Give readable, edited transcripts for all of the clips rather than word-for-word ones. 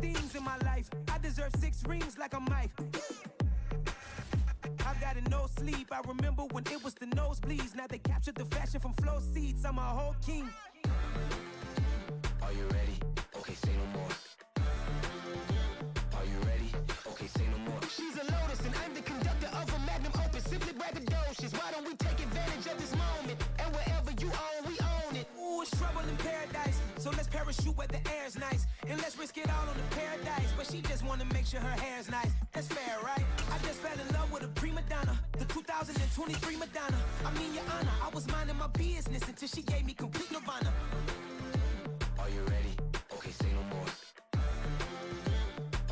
things in my life. I deserve 6 rings like I'm Mike. I've gotten no sleep. I remember when it was the nosebleeds. Now they captured the fashion from flow seats. I'm a whole king. Are you ready? Okay, say no more. Are you ready? Okay, say no more. She's a lotus and I'm the conductor of a magnum opus. Simply braggadocious. Why don't we take advantage of this moment? And wherever you own, we own it. Ooh, it's trouble in paradise. So let's parachute where the air's nice. And let's risk it all on the paradise. But she just wanna make sure her hair's nice. That's fair, right? I just fell in love with a prima donna. The 2023 Madonna. I mean, your honor, I was minding my business until she gave me complete nirvana. Are you ready? Okay, say no more.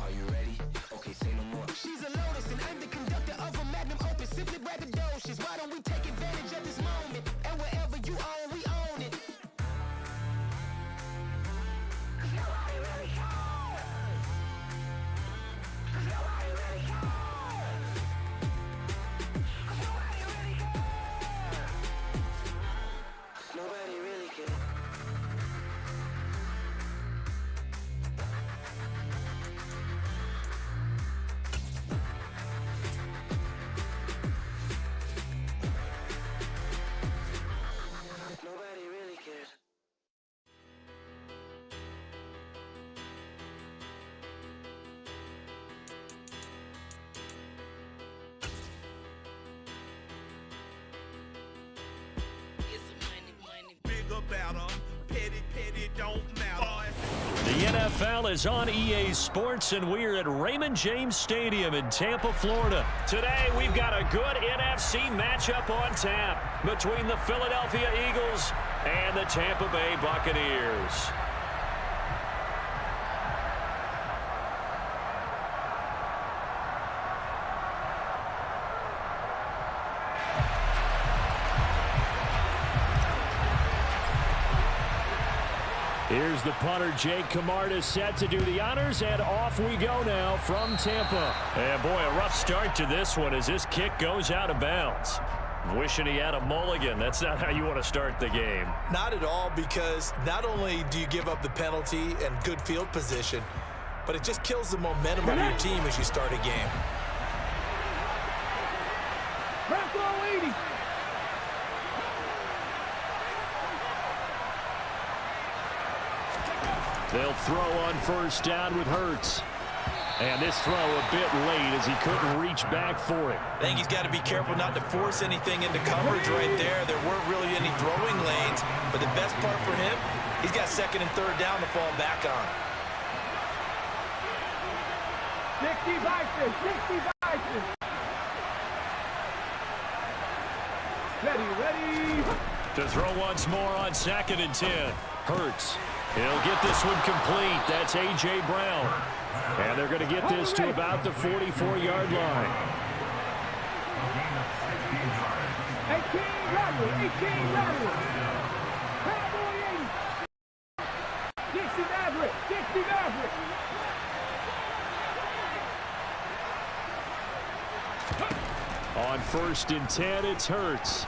Are you ready? Okay, say no more. She's a lotus and I'm the conductor of a magnum opus. Simply braggadocious. Why don't we take advantage of this moment? And wherever you own, we own it. Nobody really cares. Nobody really cares. Nobody really cares. Nobody really cares. Nobody really cares. Big about 'em, petty don't matter. The NFL is on EA Sports, and we're at Raymond James Stadium in Tampa, Florida. Today, we've got a good NFC matchup on tap between the Philadelphia Eagles and the Tampa Bay Buccaneers. Here's the punter, Jake Camarda, set to do the honors, and off we go now from Tampa. And, boy, a rough start to this one as this kick goes out of bounds. Wishing he had a mulligan. That's not how you want to start the game. Not at all, because not only do you give up the penalty and good field position, but it just kills the momentum of your team as you start a game. They'll throw on first down with Hurts. And this throw a bit late as he couldn't reach back for it. I think he's got to be careful not to force anything into coverage right there. There weren't really any throwing lanes, but the best part for him, he's got second and third down to fall back on. 60 Ready. To throw once more on 2nd and 10. Hurts. He'll get this one complete. That's A.J. Brown. And they're going to get this to about the 44-yard line. 18 Rodgers. Cowboy 80. 60 Maverick. On 1st and 10, it's Hurts.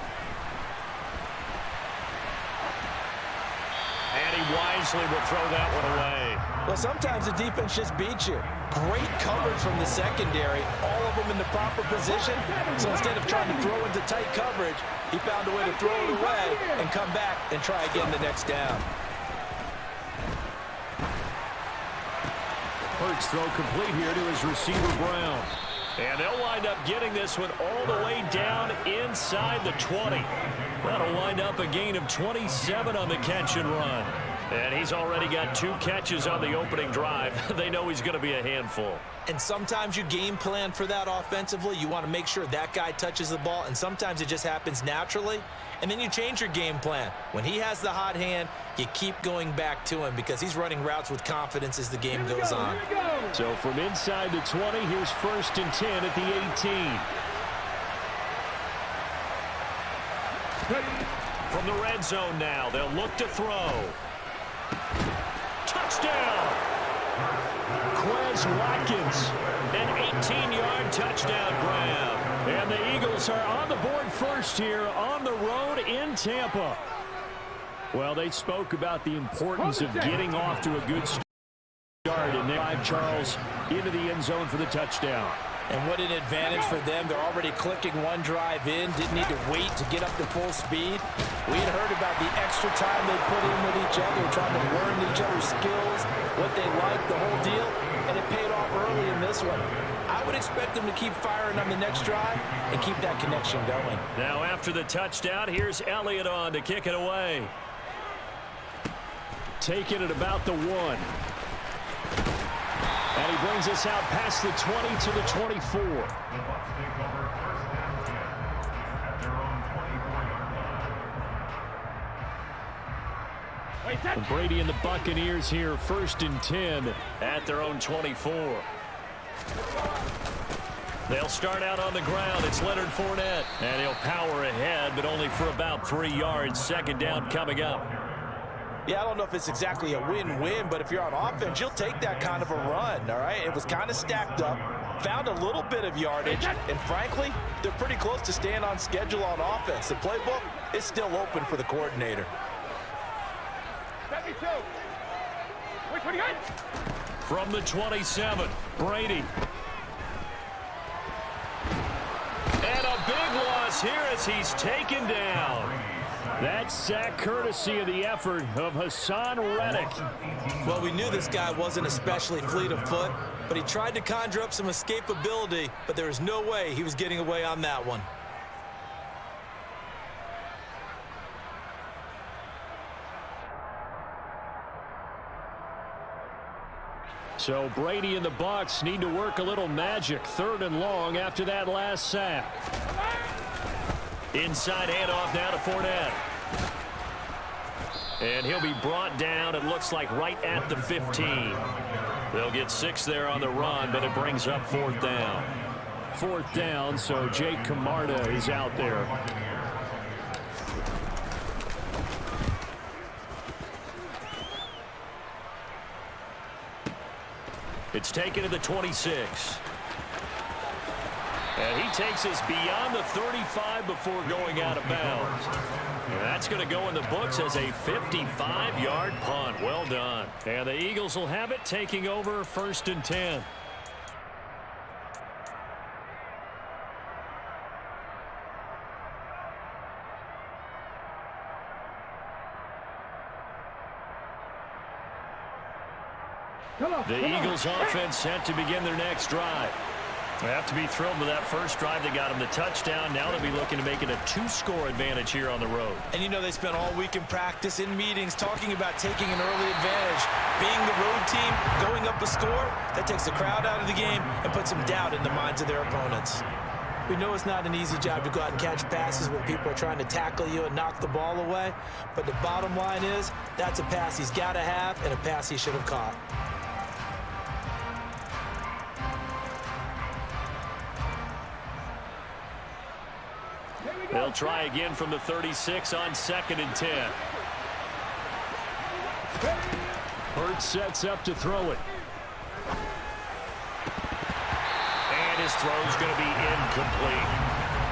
And he wisely will throw that one away. Well, sometimes the defense just beats you. Great coverage from the secondary, all of them in the proper position. So instead of trying to throw into tight coverage, he found a way to throw it away and come back and try again the next down. Hurts throw complete here to his receiver, Brown. And they'll wind up getting this one all the way down inside the 20. That'll wind up a gain of 27 on the catch and run. And he's already got 2 catches on the opening drive. They know he's going to be a handful. And sometimes you game plan for that offensively. You want to make sure that guy touches the ball, and sometimes it just happens naturally. And then you change your game plan. When he has the hot hand, you keep going back to him because he's running routes with confidence as the game goes on. So from inside the 20, here's 1st and 10 at the 18. From the red zone now, they'll look to throw. Touchdown! Quez Watkins, an 18-yard touchdown grab. And the Eagles are on the board first here on the road in Tampa. Well, they spoke about the importance of getting off to a good start start, and they drive Charles into the end zone for the touchdown. And what an advantage for them. They're already clicking one drive in, didn't need to wait to get up to full speed. We had heard about the extra time they put in with each other, trying to learn each other's skills, what they like, the whole deal, and it paid off early in this one. I would expect them to keep firing on the next drive and keep that connection going. Now after the touchdown, here's Elliott on to kick it away. Taking it about the 1. And he brings us out past the 20 to the 24. And Brady and the Buccaneers here, 1st and 10 at their own 24. They'll start out on the ground. It's Leonard Fournette. And he'll power ahead, but only for about 3 yards. 2nd down coming up. Yeah, I don't know if it's exactly a win-win, but if you're on offense, you'll take that kind of a run, all right? It was kind of stacked up, found a little bit of yardage, and frankly, they're pretty close to staying on schedule on offense. The playbook is still open for the coordinator. 72. Which one you got? From the 27, Brady. And a big loss here as he's taken down. That sack courtesy of the effort of Hassan Reddick. Well, we knew this guy wasn't especially fleet of foot, but he tried to conjure up some escapability, but there was no way he was getting away on that one. So Brady and the Bucs need to work a little magic. 3rd and long after that last sack. Inside handoff now to Fournette. And he'll be brought down, it looks like, right at the 15. They'll get 6 there on the run, but it brings up 4th down. 4th down, so Jake Camarda is out there. It's taken to the 26. And he takes us beyond the 35 before going out of bounds. And that's going to go in the books as a 55-yard punt. Well done. And the Eagles will have it, taking over 1st and 10. The Eagles offense set to begin their next drive. They have to be thrilled with that first drive that got them the touchdown. Now they'll be looking to make it a 2-score advantage here on the road. And you know they spent all week in practice, in meetings, talking about taking an early advantage. Being the road team, going up a score, that takes the crowd out of the game and puts some doubt in the minds of their opponents. We know it's not an easy job to go out and catch passes when people are trying to tackle you and knock the ball away. But the bottom line is, that's a pass he's got to have and a pass he should have caught. They'll try again from the 36 on 2nd and 10. Hurts sets up to throw it. And his throw's going to be incomplete.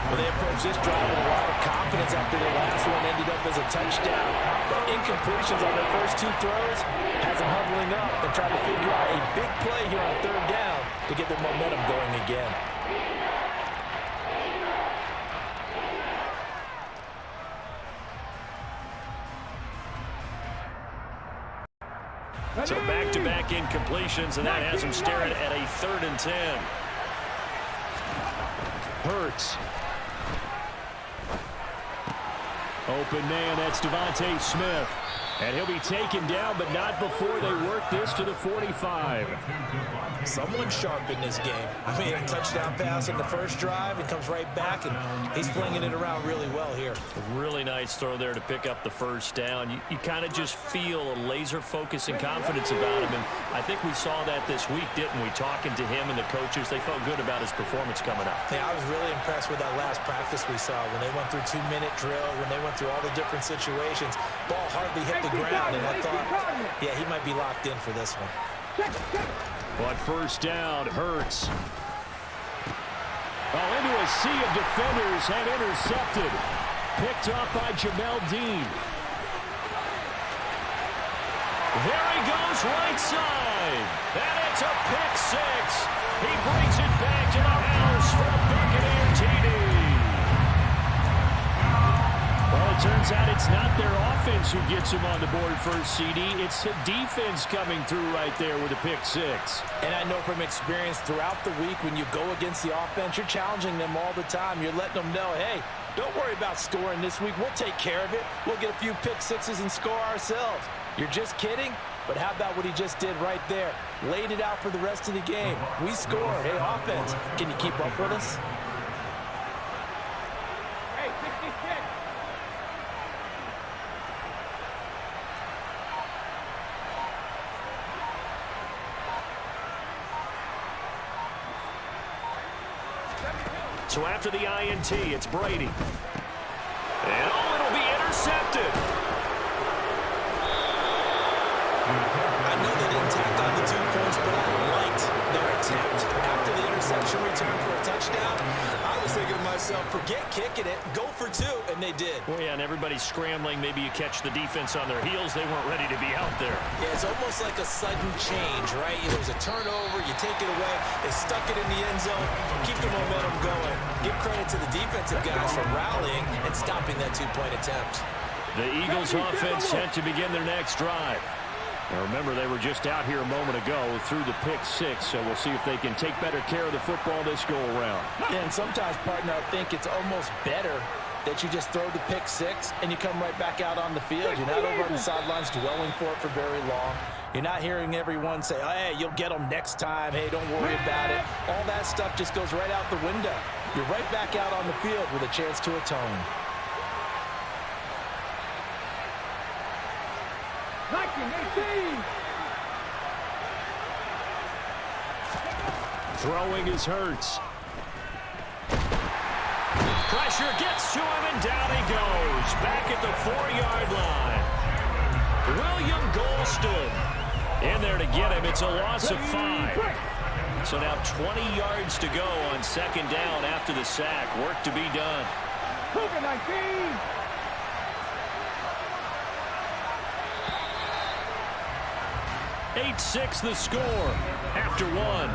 Well, they approached this drive with a lot of confidence after their last one ended up as a touchdown. But incompletions on their first 2 throws has them huddling up and trying to figure out a big play here on 3rd down to get their momentum going again. So back-to-back incompletions, and that has him staring at a 3rd and 10. Hurts. Open man, that's Devontae Smith. And he'll be taken down, but not before they work this to the 45. Someone sharp in this game. I mean, a touchdown pass in the first drive, and comes right back, and he's flinging it around really well here. A really nice throw there to pick up the first down. You kind of just feel a laser focus and confidence about him, and I think we saw that this week, didn't we? Talking to him and the coaches, they felt good about his performance coming up. Yeah, I was really impressed with that last practice we saw when they went through 2-minute drill, when they went through all the different situations. Ball hardly hit the ground, and I thought, yeah, he might be locked in for this one. But first down, Hurts. Oh, into a sea of defenders and intercepted. Picked off by Jamel Dean. There he goes right side. pick six. He brings it back to the house for a Buccaneer TD. Well, it turns out it's not their offense who gets him on the board for a CD. It's the defense coming through right there with a pick six. And I know from experience throughout the week, when you go against the offense, you're challenging them all the time. You're letting them know, hey, don't worry about scoring this week. We'll take care of it. We'll get a few pick sixes and score ourselves. You're just kidding? But how about what he just did right there? Laid it out for the rest of the game. We scored. Hey, offense, can you keep up with us? Hey, 66. So after the INT, it's Brady. And oh, it'll be intercepted. I know they didn't tack on the 2 points, but I liked their attempt. After the interception return for a touchdown, I was thinking to myself, forget kicking it, go for 2, and they did. Well, yeah, and everybody's scrambling. Maybe you catch the defense on their heels. They weren't ready to be out there. Yeah, it's almost like a sudden change, right? There's a turnover, you take it away, they stuck it in the end zone, keep the momentum going. Give credit to the defensive guys for rallying and stopping that 2-point attempt. The Eagles offense set to begin their next drive. Now remember, they were just out here a moment ago through the pick six, so we'll see if they can take better care of the football this go-around. Yeah, and sometimes, partner, I think it's almost better that you just throw the pick six and you come right back out on the field. You're not over on the sidelines dwelling for it for very long. You're not hearing everyone say, oh, hey, you'll get them next time. Hey, don't worry about it. All that stuff just goes right out the window. You're right back out on the field with a chance to atone. 19-18. Throwing is Hurts. Pressure gets to him, and down he goes. Back at the 4-yard line. William Golston in there to get him. It's a loss of 5. So now 20 yards to go on second down after the sack. Work to be done. Cougar 19. 8-6 the score after 1.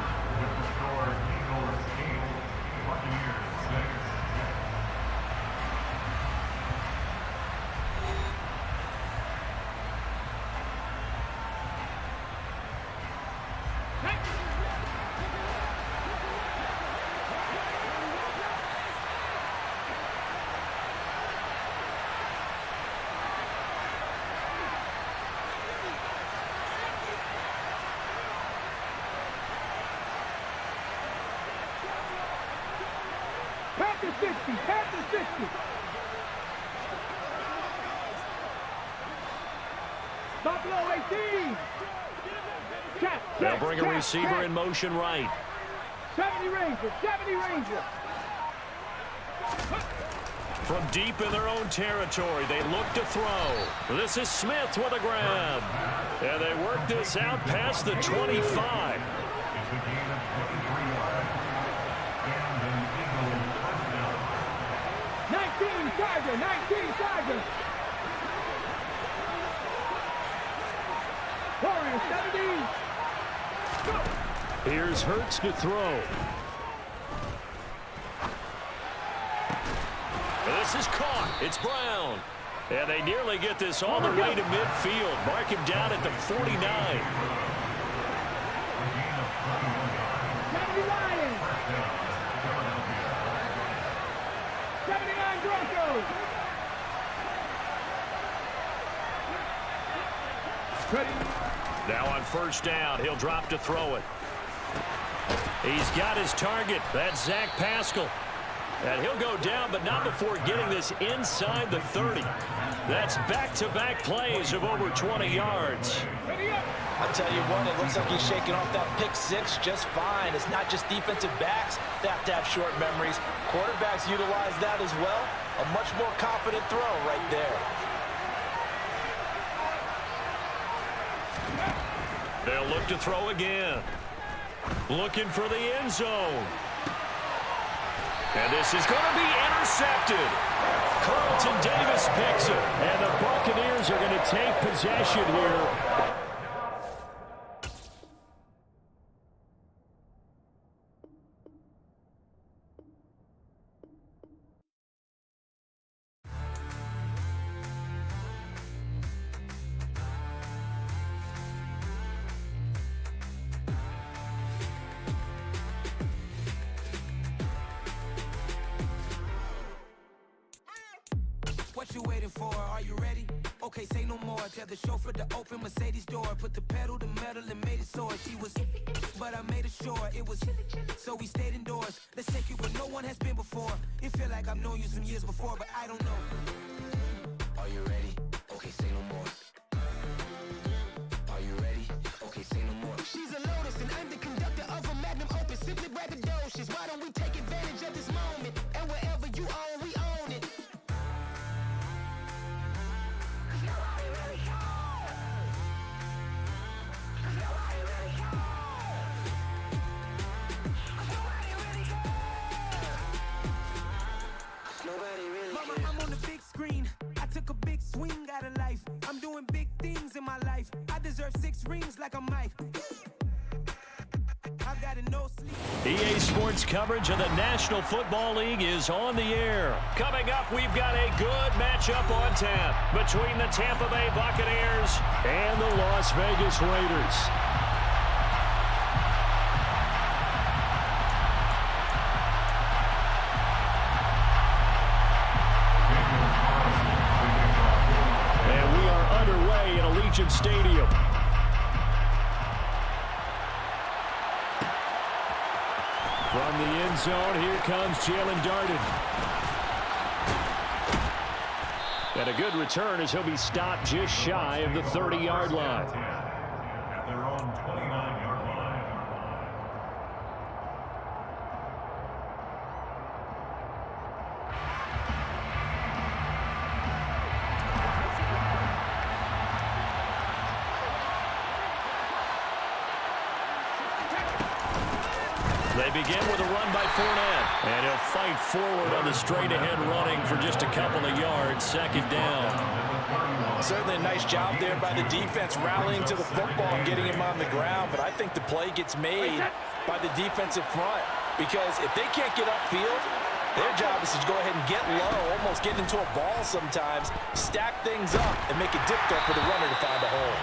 Panther 60. Panther 60. Buffalo 18. Check. They'll bring a receiver in motion right. 70 Rangers. 70 Rangers. From deep in their own territory, they look to throw. This is Smith with a grab. And they work this out past the 25. Tiger, 19 Tiger. Warriors 70. Here's Hurts to throw. This is caught. It's Brown. And they nearly get this all the way to midfield. Mark him down at the 49. 70 Lions. 79 Broncos. Now on first down, he'll drop to throw it. He's got his target. That's Zach Pascal. And he'll go down, but not before getting this inside the 30. That's back-to-back plays of over 20 yards. I'll tell you what, it looks like he's shaking off that pick six just fine. It's not just defensive backs that have to have short memories. Quarterbacks utilize that as well. A much more confident throw right there. They'll look to throw again. Looking for the end zone. And this is going to be intercepted. Carlton Davis picks it. And the Buccaneers are going to take possession here. you waiting for? Are you ready? Okay, say no more. Tell the chauffeur to open Mercedes door. Put the pedal to metal and made it soar. She was, but I made it sure it was. So we stayed indoors. Let's take it where no one has been before. It feel like I've known you some years before, but I don't know. Are you ready? Okay, say no more. Are you ready? Okay, say no more. She's a Lotus and I'm the conductor of a Magnum Opus. Simply braggadocious. Why don't we take advantage of this moment? And wherever you own, we own it. Mama, I'm on the big screen. I took a big swing out of life. I'm doing big things in my life. I deserve 6 rings like I'm Mike. I've got a no sleep. EA Sports coverage of the National Football League is on the air. Coming up, we've got a good matchup on tap between the Tampa Bay Buccaneers and the Las Vegas Raiders. And we are underway in Allegiant Stadium. From the end zone, here comes Jalen Darden. And a good return as he'll be stopped just shy of the 30-yard line. At their own 29-yard line. They begin with a run by Fournette. And he'll fight forward on the straight-ahead running for just a couple of yards. Second down. Certainly a nice job there by the defense rallying to the football and getting him on the ground. But I think the play gets made by the defensive front. Because if they can't get upfield, their job is to go ahead and get low, almost get into a ball sometimes, stack things up, and make it difficult for the runner to find a hole.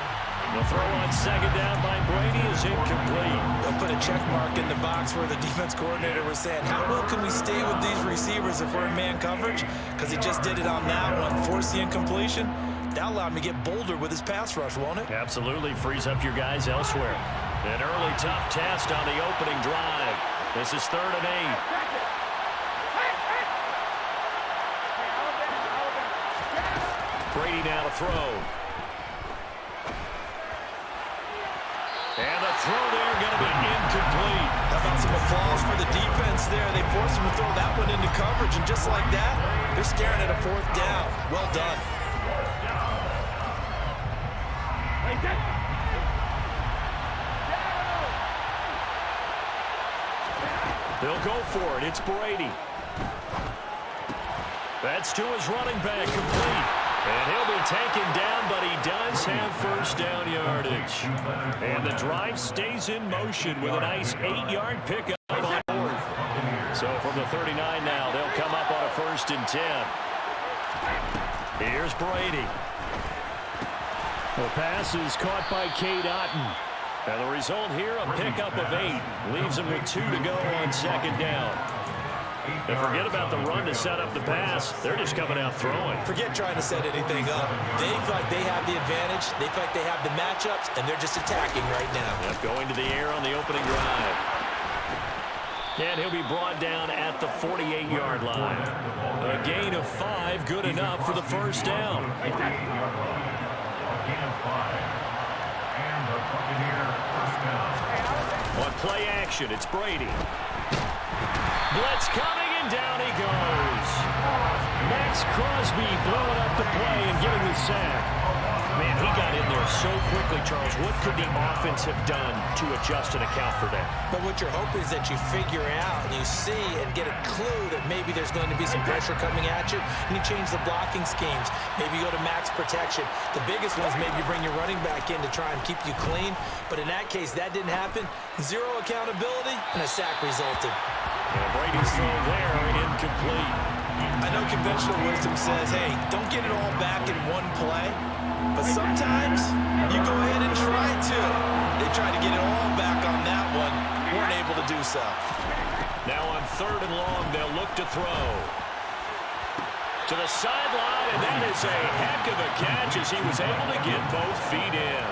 The throw on second down by Brady is incomplete. They'll put a check mark in the box where the defense coordinator was saying, how well can we stay with these receivers if we're in man coverage? Because he just did it on that one, force the incompletion. That'll allow him to get bolder with his pass rush, won't it? Absolutely frees up your guys elsewhere. An early tough test on the opening drive. This is 3rd and 8. Brady now to throw. And the throw there going to be incomplete. How about some applause for the defense there? They forced him to throw that one into coverage, and just like that, they're staring at a 4th down. Well done. They'll go for it. It's Brady. That's to his running back, complete. And he'll be taken down, but he does have 1st down yardage. And the drive stays in motion with a nice 8-yard pickup on 4th. So from the 39 now, they'll come up on a 1st and 10. Here's Brady. The pass is caught by Cade Otton. And the result here, a pickup of 8. Leaves him with 2 to go on 2nd down. And forget about the run to set up the pass. They're just coming out throwing. Forget trying to set anything up. They feel like they have the advantage. They feel like they have the matchups, and they're just attacking right now. Yep, going to the air on the opening drive. And he'll be brought down at the 48-yard line. A gain of 5, good enough for the 1st down. On play action, it's Brady. Blitz coming, and down he goes. Max Crosby blowing up the play and getting the sack. Man, he got in there so quickly, Charles. What could the offense have done to adjust and account for that? But what you're hoping is that you figure out and you see and get a clue that maybe there's going to be some pressure coming at you, and you change the blocking schemes. Maybe you go to max protection. The biggest one is maybe you bring your running back in to try and keep you clean. But in that case, that didn't happen. 0 accountability, and a sack resulted. And Brady's throw there, incomplete. I know conventional wisdom says, hey, don't get it all back in one play. But sometimes you go ahead and try to. They tried to get it all back on that one. Weren't able to do so. Now on 3rd and long, they'll look to throw. To the sideline, and that is a heck of a catch as he was able to get both feet in.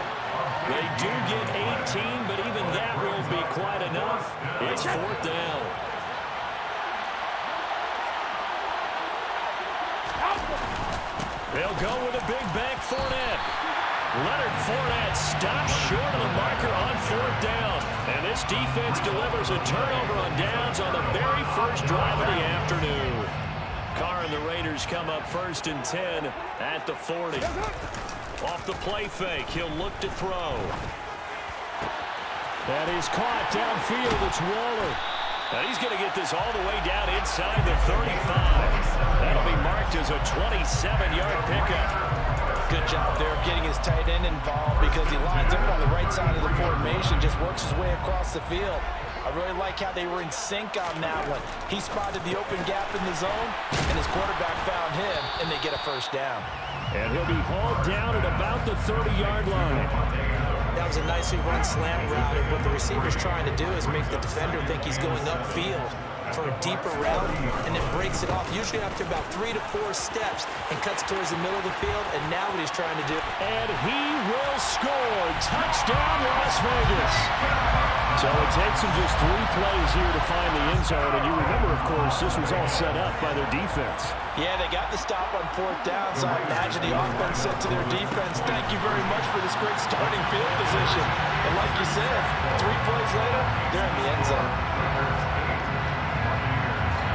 They do get 18, but even that won't be quite enough. It's 4th down. They'll go with a big bank Fournette. Leonard Fournette stops short of the marker on 4th down. And this defense delivers a turnover on downs on the very first drive of the afternoon. Carr and the Raiders come up 1st and 10 at the 40. Off the play fake, he'll look to throw. That is caught downfield. It's Waller. And he's going to get this all the way down inside the 35. That'll be marked as a 27-yard pickup. Good job there of getting his tight end involved because he lines up on the right side of the formation, just works his way across the field. I really like how they were in sync on that one. He spotted the open gap in the zone, and his quarterback found him, and they get a 1st down. And he'll be hauled down at about the 30-yard line. That was a nicely run slant route, and what the receiver's trying to do is make the defender think he's going upfield for a deeper route, and then breaks it off, usually after about 3 to 4 steps, and cuts towards the middle of the field, and now what he's trying to do. And he will score. Touchdown, Las Vegas. So it takes him just 3 plays here to find the end zone, and you remember, of course, this was all set up by their defense. Yeah, they got the stop on 4th down, so I imagine the offense said to their defense, thank you very much for this great starting field position. And like you said, 3 plays later, they're in the end zone.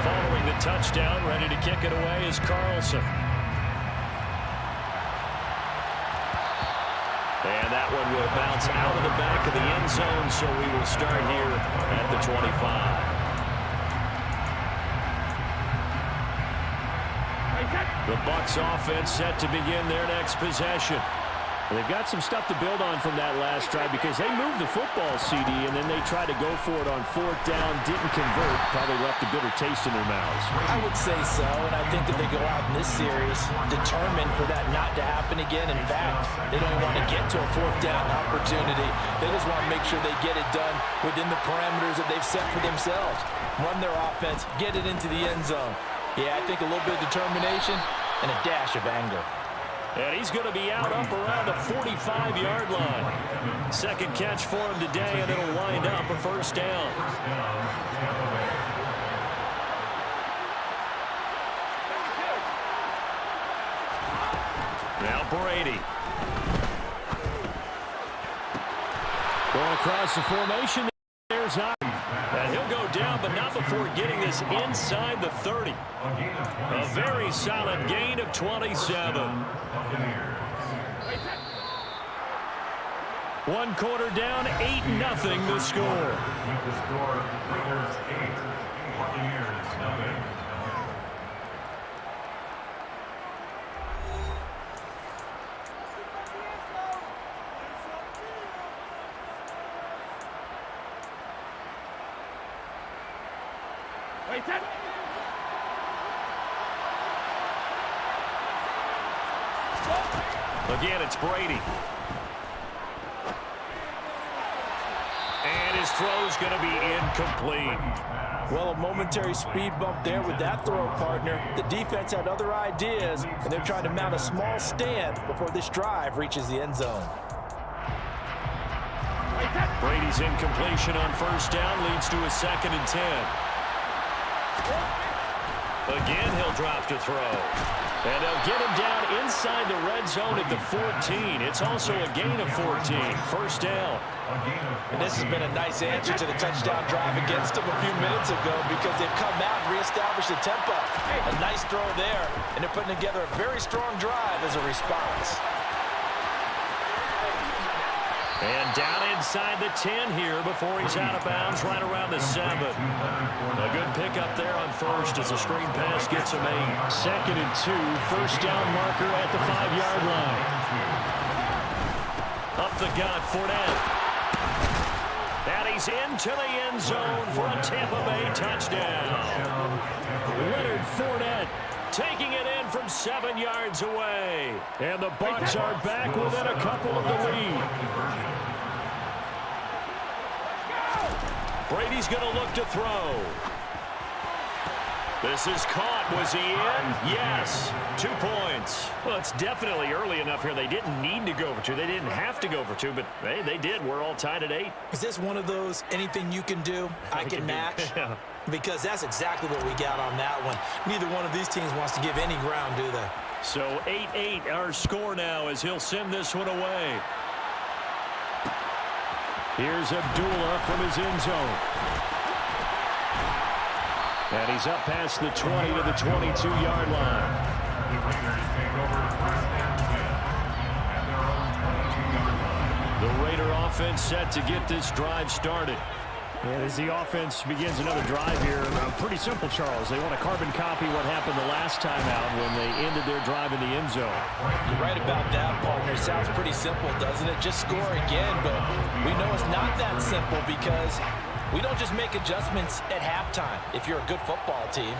Following the touchdown, ready to kick it away is Carlson. And that one will bounce out of the back of the end zone, so we will start here at the 25. The Bucs offense set to begin their next possession. They've got some stuff to build on from that last drive because they moved the football, CD, and then they tried to go for it on 4th down, didn't convert, probably left a bitter taste in their mouths. I would say so, and I think that they go out in this series determined for that not to happen again. In fact, they don't want to get to a 4th down opportunity. They just want to make sure they get it done within the parameters that they've set for themselves. Run their offense, get it into the end zone. Yeah, I think a little bit of determination and a dash of anger. And he's going to be out up around the 45-yard line. Second catch for him today, and it'll wind up a 1st down. Now Brady. Going across the formation. There's out. And he'll go down, but not before getting this inside the 30. A very solid gain of 27. 1 quarter down, 8-0 the score. The score, Raiders 8, Buccaneers 0. Again, it's Brady. And his throw's going to be incomplete. Well, a momentary speed bump there with that throw, partner. The defense had other ideas, and they're trying to mount a small stand before this drive reaches the end zone. Brady's incompletion on 1st down leads to a 2nd and 10. Again, he'll drop to throw. And they'll get him down inside the red zone at the 14. It's also a gain of 14. 1st down. And this has been a nice answer to the touchdown drive against them a few minutes ago because they've come out and reestablished the tempo. A nice throw there, and they're putting together a very strong drive as a response. And down inside the 10 here before he's out of bounds right around the 7. A good pickup there on 1st as the screen pass gets him 8. 2nd and 2, 1st down marker at the 5-yard line. Up the gut, Fournette. And he's into the end zone for a Tampa Bay touchdown. Leonard Fournette taking it in from 7 yards away. And the Bucs are back within a couple of the lead. Brady's going to look to throw. This is caught. Was he in? Yes. 2 points. Well, it's definitely early enough here. They didn't need to go for 2. They didn't have to go for 2, but hey, they did. We're all tied at 8. Is this one of those anything you can do, I can match? Yeah. Because that's exactly what we got on that one. Neither one of these teams wants to give any ground, do they? So 8-8 our score now as he'll send this one away. Here's Abdullah from his end zone. And he's up past the 20 to the 22-yard line. The Raiders take over first and 10 at their own 22-yard line. The Raider offense set to get this drive started. And as the offense begins another drive here, pretty simple, Charles. They want to carbon copy what happened the last time out when they ended their drive in the end zone. You're right about that, partner. It sounds pretty simple, doesn't it? Just score again, but we know it's not that simple because we don't just make adjustments at halftime if you're a good football team.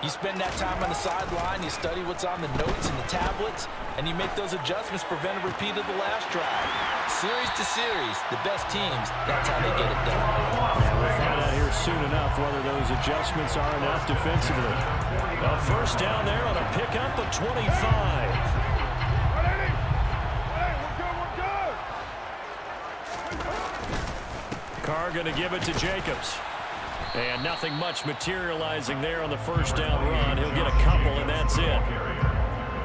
You spend that time on the sideline, you study what's on the notes and the tablets, and you make those adjustments, prevent a repeat of the last drive. Series to series, the best teams, that's how they get it done. And we'll find out here soon enough whether those adjustments are enough defensively. A first down there on a pickup of 25. Carr going to give it to Jacobs. And nothing much materializing there on the first down run. He'll get a couple, and that's it.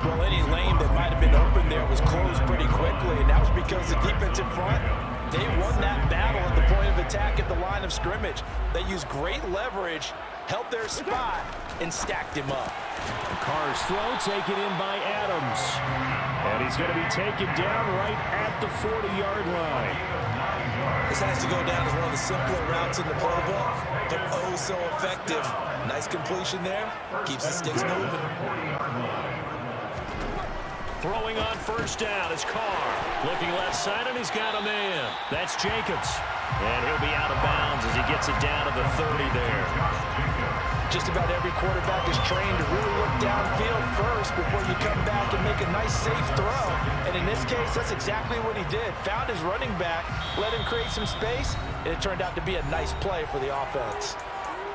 Well, any lane that might have been open there was closed pretty quickly, and that was because the defensive front, they won that battle at the point of attack at the line of scrimmage. They used great leverage, held their spot, and stacked him up. Carr's throw taken in by Adams. And he's going to be taken down right at the 40-yard line. This has to go down as one of the simpler routes in the playbook, but oh so effective. Nice completion there. Keeps the sticks moving. Throwing on first down is Carr. Looking left side, and he's got a man. That's Jacobs. And he'll be out of bounds as he gets it down to the 30 there. Just about every quarterback is trained to really look downfield first before you come back and make a nice, safe throw. And in this case, that's exactly what he did. Found his running back, let him create some space, and it turned out to be a nice play for the offense.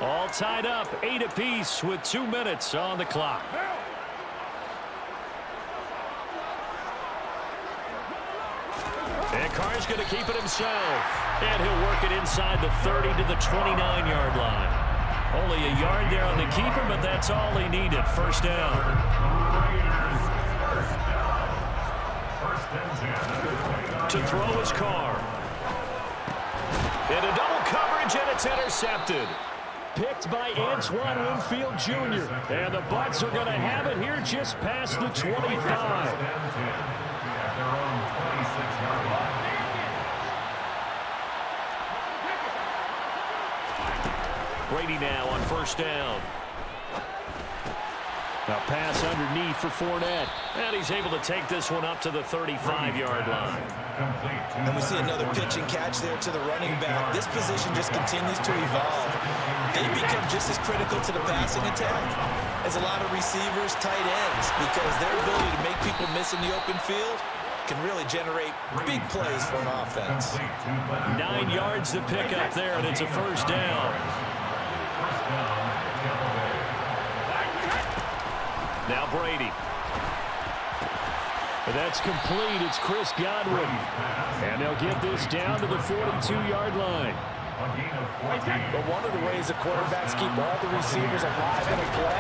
All tied up, 8 apiece with 2 minutes on the clock. And Carr's going to keep it himself. And he'll work it inside the 30 to the 29-yard line. Only a yard there on the keeper, but that's all he needed. First down. To throw is Carr. Into double coverage, and it's intercepted. Picked by Antoine Winfield Jr. And the Bucs are going to have it here just past the 25. Brady now on first down. A pass underneath for Fournette. And he's able to take this one up to the 35-yard line. And we see another pitch and catch there to the running back. This position just continues to evolve. They become just as critical to the passing attack as a lot of receivers, tight ends, because their ability to make people miss in the open field can really generate big plays for an offense. 9 yards to pick up there, and it's a first down. Now Brady. And that's complete. It's Chris Godwin. And they'll get this down to the 42-yard line. But one of the ways the quarterbacks keep all the receivers alive in a play,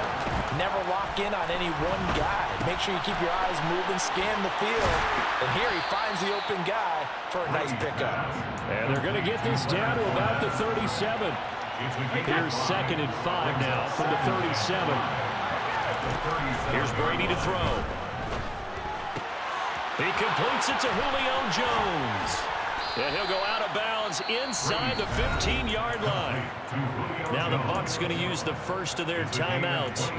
never lock in on any one guy. Make sure you keep your eyes moving, scan the field. And here he finds the open guy for a nice pickup. And they're going to get this down to about the 37. Here's 2nd and 5 now from the 37. Here's Brady to throw. He completes it to Julio Jones. And he'll go out of bounds inside the 15-yard line. Now the Bucs going to use the first of their timeouts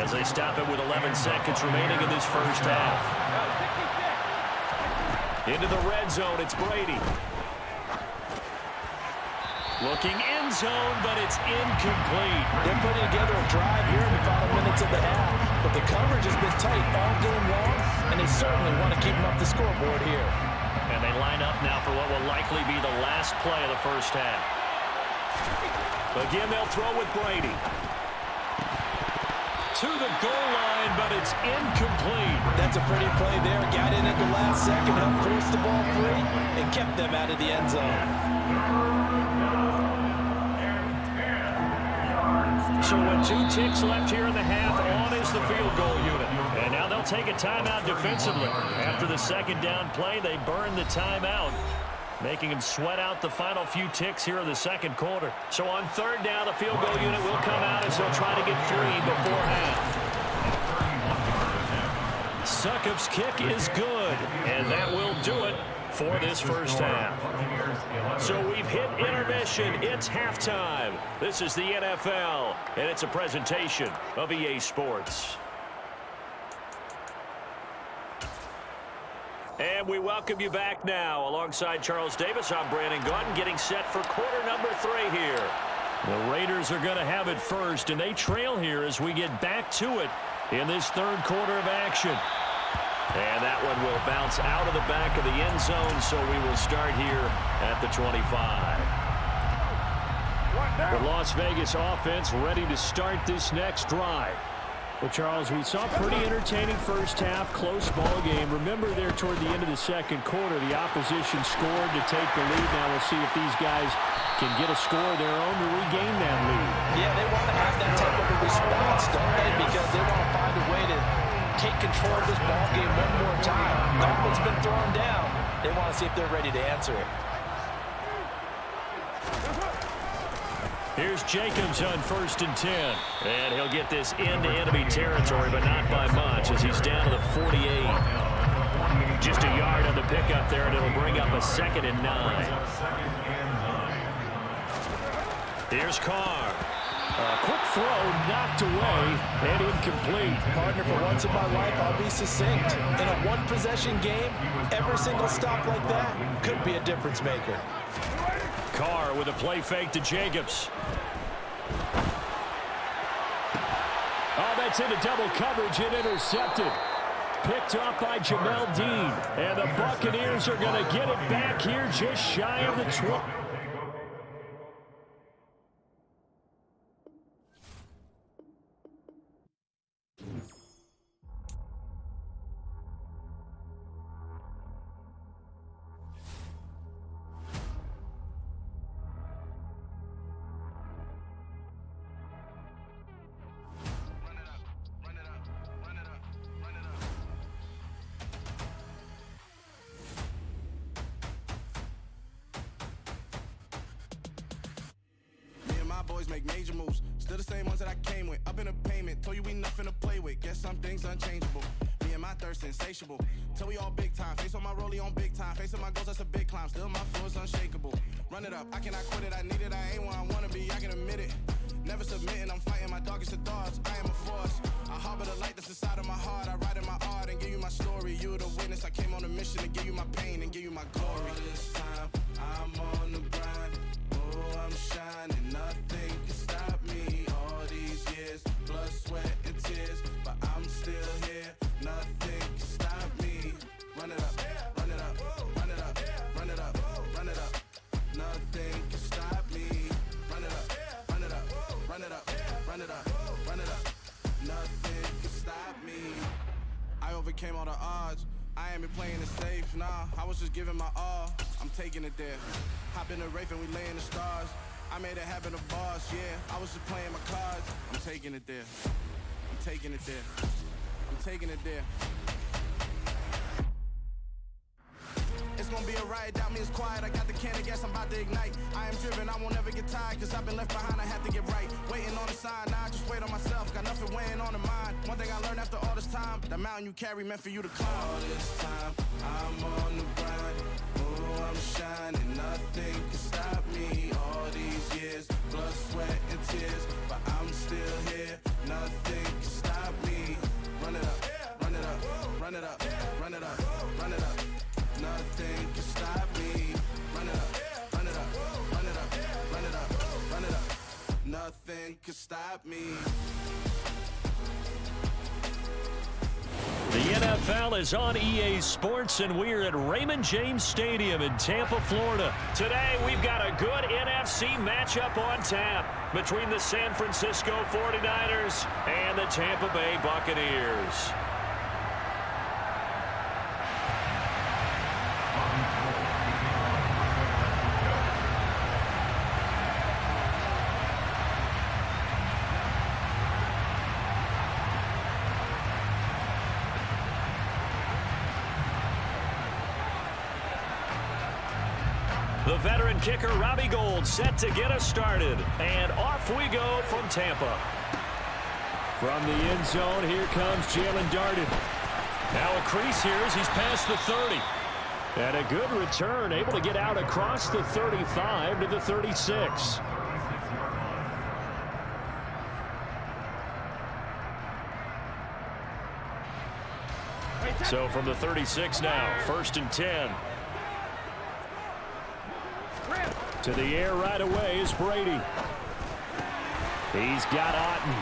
as they stop it with 11 seconds remaining in this first half. Into the red zone, it's Brady. Looking end zone, but it's incomplete. They're putting together a drive here in the final minutes of the half, but the coverage has been tight all game long, and they certainly want to keep them up the scoreboard here. And they line up now for what will likely be the last play of the first half. Again, they'll throw with Brady. to the goal line, but it's incomplete. That's a pretty play there. Got in at the last second, helped force the ball free, and kept them out of the end zone. So with 2 ticks left here in the half, on is the field goal unit. And now they'll take a timeout defensively. After the second down play, they burn the timeout, making him sweat out the final few ticks here in the second quarter. So on third down, the field goal unit will come out as they'll try to get 3 before half. Succop's kick is good, and that will do it for this first half. So we've hit intermission. It's halftime. This is the NFL, and it's a presentation of EA Sports. And we welcome you back now. Alongside Charles Davis, I'm Brandon Gaudin, getting set for quarter number 3 here. The Raiders are going to have it first, and they trail here as we get back to it in this third quarter of action. And that one will bounce out of the back of the end zone, so we will start here at the 25. The Las Vegas offense ready to start this next drive. Well, Charles, we saw a pretty entertaining first half, close ball game. Remember there toward the end of the second quarter, the opposition scored to take the lead. Now we'll see if these guys can get a score of their own to regain that lead. Yeah, they want to have that type of a response, don't they? Because they want to find a way to take control of this ball game one more time. Nothing's been thrown down. They want to see if they're ready to answer it. Here's Jacobs on 1st and 10. And he'll get this into enemy territory, but not by much as he's down to the 48. Just a yard on the pickup there, and it'll bring up a 2nd and 9. Here's Carr. A quick throw knocked away and incomplete. Partner, for once in my life, I'll be succinct. In a one-possession game, every single stop like that could be a difference maker. Carr with a play fake to Jacobs. Oh, that's into double coverage and intercepted. Picked off by Jamel Dean. And the Buccaneers are going to get it back here just shy of the 20. Boys make major moves, still the same ones that I came with. Up in a payment, told you we nothing to play with. Guess some things unchangeable. Me and my thirst insatiable. Till we all big time. Face on my rollie on big time. Face on my goals, that's a big climb. Still my flow is unshakable. Run it up, I cannot quit it. I need it, I ain't where I wanna be. I can admit it. Never submitting, I'm fighting my darkest of thoughts. I am a force. I harbor the light that's inside of my heart. I write in my art and give you my story. You the witness. I came on a mission to give you my pain and give you my glory. All this time, I'm on the grind. Oh, I'm shining. Nothing can stop me. All these years, blood, sweat, and tears, but I'm still here. Nothing can stop me. Run it up, run it up, run it up, run it up, run it up. Nothing can stop me. Run it up, run it up, run it up, run it up, run it up. Nothing can stop me. I overcame all the odds. I ain't been playing it safe, nah. I was just giving my all. I'm taking it there. Hop in the Wraith and we lay in the stars. I made it happen to boss, yeah. I was just playing my cards. I'm taking it there. I'm taking it there. I'm taking it there. It's gonna be a riot, doubt me it's quiet. I got the can of gas, I'm about to ignite. I am driven, I won't ever get tired, cause I've been left behind, I have to get right. Waiting on the sign, now I just wait on myself. Got nothing weighing on the mind. One thing I learned after all this time, the mountain you carry meant for you to climb. All this time, I'm on the grind. Oh, I'm shining, nothing can stop me. All these years, blood, sweat, and tears, but I'm still here. Nothing can stop me. Run it up, run it up, run it up, run it up, run it up. Nothing can stop me. Run it up, run it up, run it up, run it up, run it up. Nothing can stop me. The NFL is on EA Sports, and we're at Raymond James Stadium in Tampa, Florida. Today, we've got a good NFC AFC matchup on tap between the San Francisco 49ers and the Tampa Bay Buccaneers. The veteran kicker, Robbie Gould, set to get us started. And off we go from Tampa. From the end zone, here comes Jalen Darden. Now a crease here as he's past the 30. And a good return, able to get out across the 35 to the 36. So from the 36 now, 1st and 10. To the air right away is Brady. He's got Otten.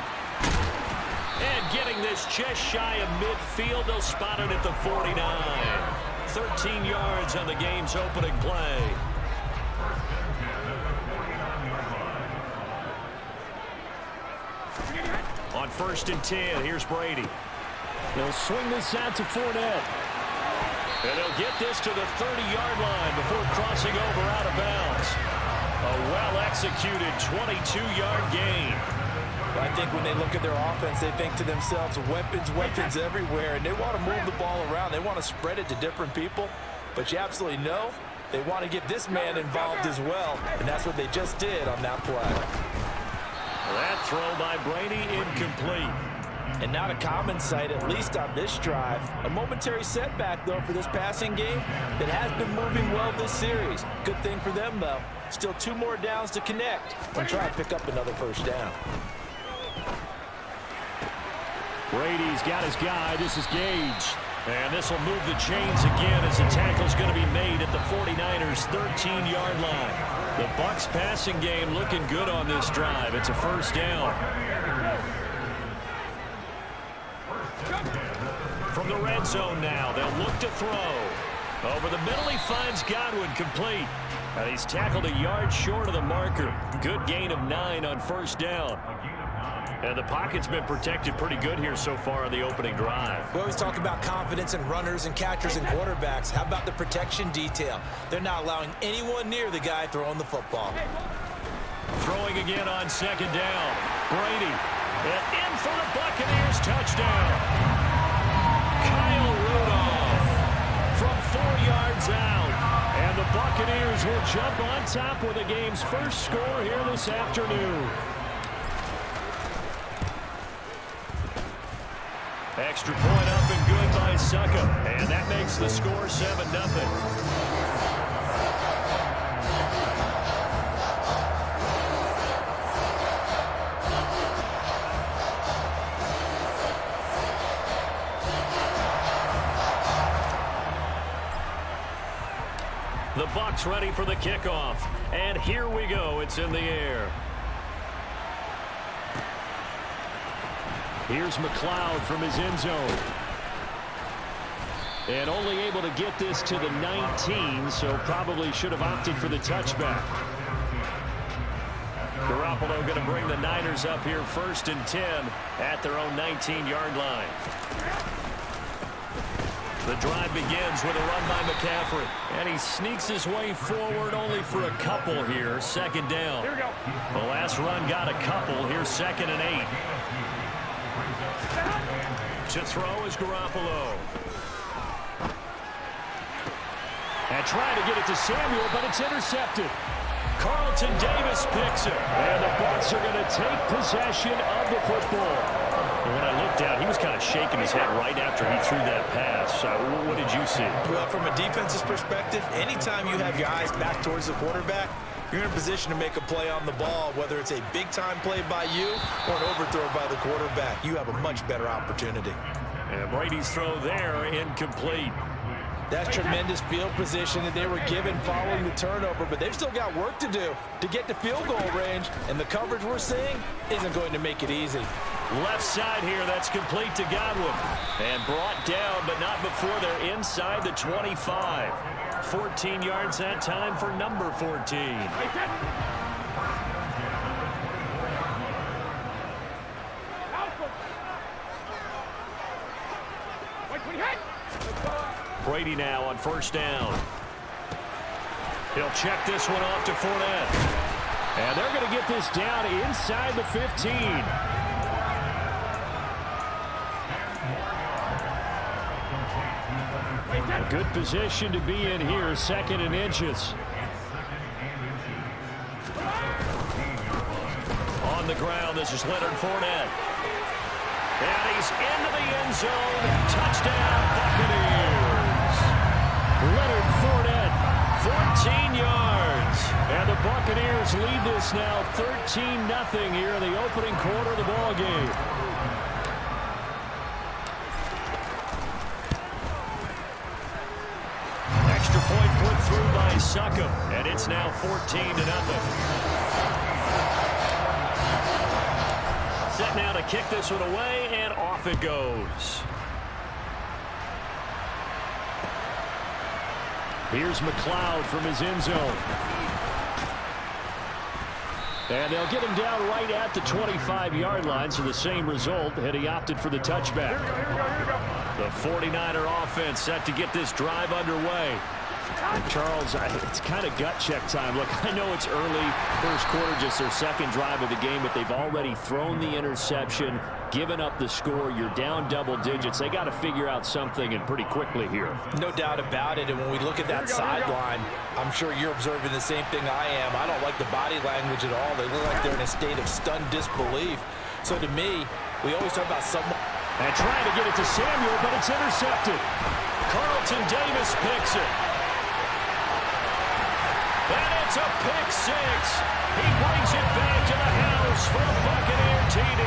And getting this just shy of midfield, they'll spot it at the 49. 13 yards on the game's opening play. On 1st and 10, here's Brady. They'll swing this out to Fournette. And they'll get this to the 30-yard line before crossing over out of bounds. A well-executed 22-yard gain. I think when they look at their offense, they think to themselves, weapons everywhere, and they want to move the ball around. They want to spread it to different people, but you absolutely know they want to get this man involved as well, and that's what they just did on that play. That throw by Brady incomplete. And not a common sight, at least on this drive. A momentary setback, though, for this passing game that has been moving well this series. Good thing for them, though. Still 2 more downs to connect and try to pick up another 1st down. Brady's got his guy. This is Gage. And this will move the chains again as the tackle's going to be made at the 49ers' 13-yard line. The Bucs passing game looking good on this drive. It's a 1st down. From the red zone now, they'll look to throw. Over the middle, he finds Godwin complete. And he's tackled a yard short of the marker. Good gain of 9 on 1st down. And the pocket's been protected pretty good here so far on the opening drive. We always talk about confidence in runners and catchers and quarterbacks. How about the protection detail? They're not allowing anyone near the guy throwing the football. Throwing again on 2nd down. Brady. And in for the Buccaneers touchdown. Kyle Rudolph from 4 yards out. And the Buccaneers will jump on top with the game's first score here this afternoon. Extra point up and good by Succa. And that makes the score 7-0. The Bucs ready for the kickoff. And here we go. It's in the air. Here's McLeod from his end zone. And only able to get this to the 19, so probably should have opted for the touchback. Garoppolo going to bring the Niners up here 1st and 10 at their own 19-yard line. The drive begins with a run by McCaffrey. And he sneaks his way forward only for a couple here. 2nd down. Here we go. The last run got a couple. Here's 2nd and 8. To throw is Garoppolo. And trying to get it to Samuel, but it's intercepted. Carlton Davis picks it. And the Bucs are going to take possession of the football. And when I looked down, he was kind of shaking his head right after he threw that pass. What did you see? Well, from a defense's perspective, anytime you have your eyes back towards the quarterback, you're in a position to make a play on the ball, whether it's a big-time play by you or an overthrow by the quarterback. You have a much better opportunity. And Brady's throw there, incomplete. That's tremendous field position that they were given following the turnover, but they've still got work to do to get to field goal range, and the coverage we're seeing isn't going to make it easy. Left side here, that's complete to Godwin. And brought down, but not before they're inside the 25. 14 yards that time for number 14. Brady now on first down. He'll check this one off to Fournette. And they're going to get this down inside the 15. A good position to be in here, 2nd and inches. On the ground, this is Leonard Fournette. And he's into the end zone. Touchdown, Buccaneers. Leonard Fournette, 14 yards. And the Buccaneers lead this now 13-0 here in the opening quarter of the ball game. Extra point put through by Succop, and it's now 14-0. Set now to kick this one away, and off it goes. Here's McLeod from his end zone. And they'll get him down right at the 25-yard line, so the same result had he opted for the touchback. The 49er offense set to get this drive underway. And Charles, it's kind of gut check time. Look, I know it's early, first quarter, just their second drive of the game, but they've already thrown the interception, given up the score. You're down double digits. They got to figure out something, and pretty quickly here. No doubt about it. And when we look at that sideline, I'm sure you're observing the same thing I am. I don't like the body language at all. They look like they're in a state of stunned disbelief. So to me, we always talk about someone. And trying to get it to Samuel, but it's intercepted. Carlton Davis picks it. And it's a pick six. He brings it back to the house for a Buccaneer TD.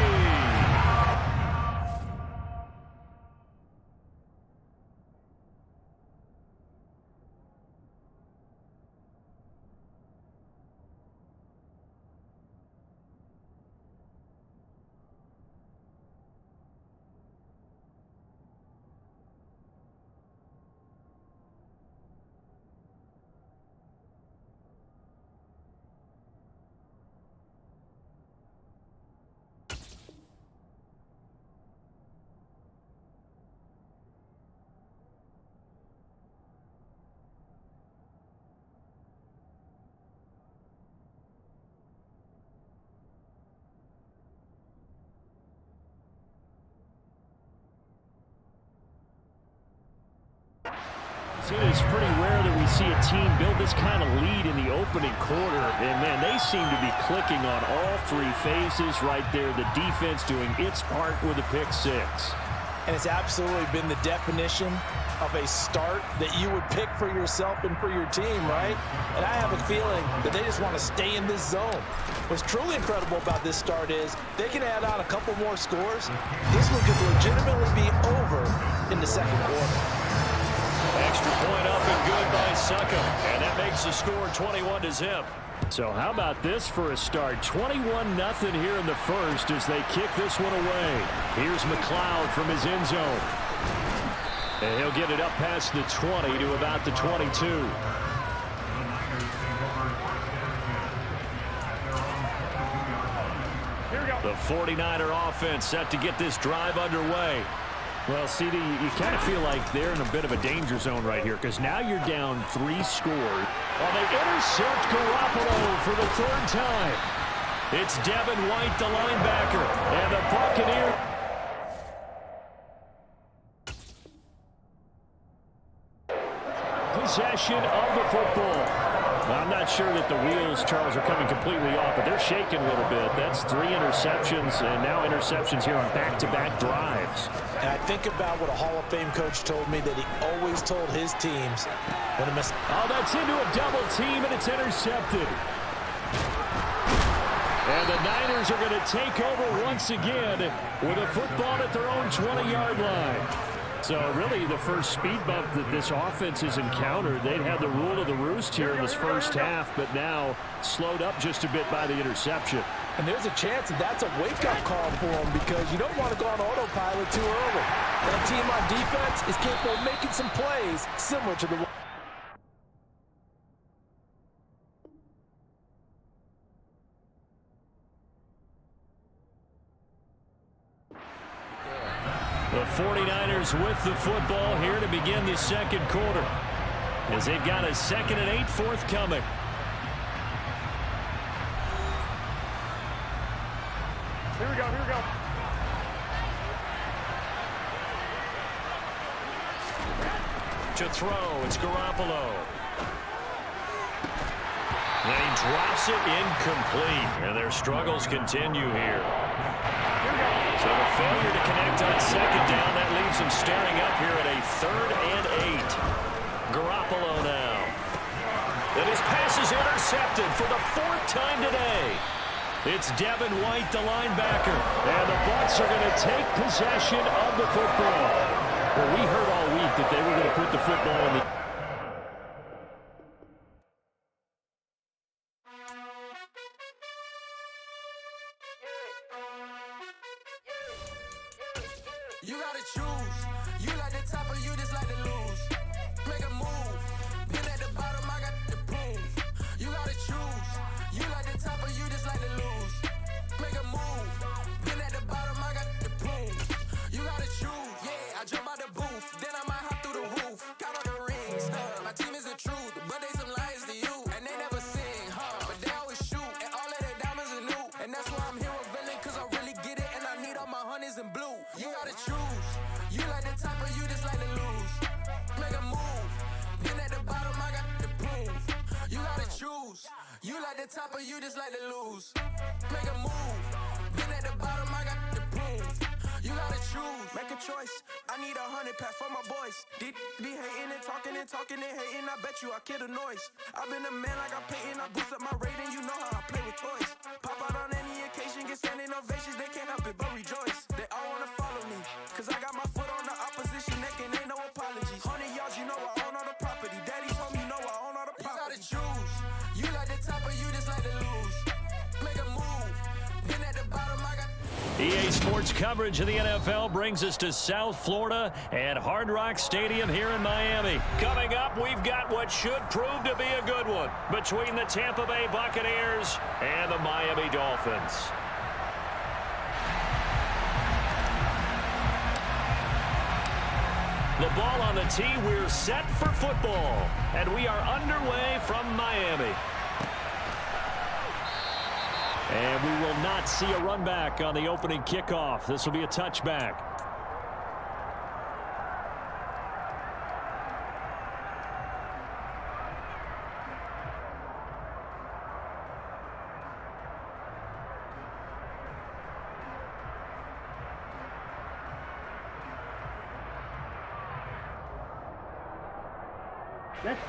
It's pretty rare that we see a team build this kind of lead in the opening quarter. And, man, they seem to be clicking on all three phases right there. The defense doing its part with a pick six. And it's absolutely been the definition of a start that you would pick for yourself and for your team, right? And I have a feeling that they just want to stay in this zone. What's truly incredible about this start is they can add on a couple more scores. This one could legitimately be over in the second quarter. Extra point up and good by Succop, and that makes the score 21-0. So how about this for a start? 21-0 here in the first as they kick this one away. Here's McLeod from his end zone. And he'll get it up past the 20 to about the 22. The 49er offense set to get this drive underway. Well, CD, you kind of feel like they're in a bit of a danger zone right here because now you're down 3 scores. Well, they intercept Garoppolo for the 3rd time. It's Devin White, the linebacker, and the Buccaneers. Possession of the football. Well, I'm not sure that the wheels, Charles, are coming completely off, but they're shaking a little bit. That's 3 interceptions, and now interceptions here on back-to-back drives. And I think about what a Hall of Fame coach told me that he always told his teams when a miss. Oh, that's into a double team, and it's intercepted. And the Niners are going to take over once again with a football at their own 20-yard line. So really the first speed bump that this offense has encountered. They'd had the rule of the roost here in this first half, but now slowed up just a bit by the interception. And there's a chance that that's a wake-up call for them because you don't want to go on autopilot too early. That team on defense is capable of making some plays similar to the The 49ers with the football here to begin the second quarter, as they've got a 2nd and 8 forthcoming. Here we go, here we go. To throw, it's Garoppolo. And he drops it incomplete, and their struggles continue here. So the failure to connect on 2nd down, that leaves them staring up here at a 3rd and 8. Garoppolo now. And his pass is intercepted for the 4th time today. It's Devin White, the linebacker. And the Bucs are going to take possession of the football. Well, we heard all week that they were going to put the football in the... You gotta choose. You like the top or you just like to lose. Make a move. Been at the bottom, I got the prove. You gotta choose. You like the top or you just like to lose. Make a move. Been at the bottom, I got the prove. You gotta choose. Yeah, I jump out the booth. Then I might hop through the roof. Got all the rings. My team is the truth, but they some liars to you. And they never sing, but they always shoot. And all of their diamonds are new. And that's why I'm here with villain, cause I really get it. And I need all my honeys in blue. You gotta choose. You like the top or you just like to lose. Make a move. Been at the bottom, I got the proof. You gotta choose. You like the top or you just like to lose. Make a move. Been at the bottom, I got the proof. You gotta choose. Make a choice. I need 100 pack for my boys. Be hating and talking and hating. I bet you I kill the noise. I've been a man like I'm Peyton. I boost up my rating. You know how I play with toys. Pop out on any occasion, get standing ovations. They can't help it but rejoice. They all wanna follow me, cause I got my foot on the opposition neck and ain't no apologies. 100 yards, you know I own all the property. Daddy's home, you know I own all the property. You gotta choose. You like the top or you just like to lose. Make a move. Been at the bottom, I got... EA Sports coverage of the NFL brings us to South Florida and Hard Rock Stadium here in Miami. Coming up, we've got what should prove to be a good one between the Tampa Bay Buccaneers and the Miami Dolphins. The ball on the tee, we're set for football, and we are underway from Miami. And we will not see a run back on the opening kickoff. This will be a touchback.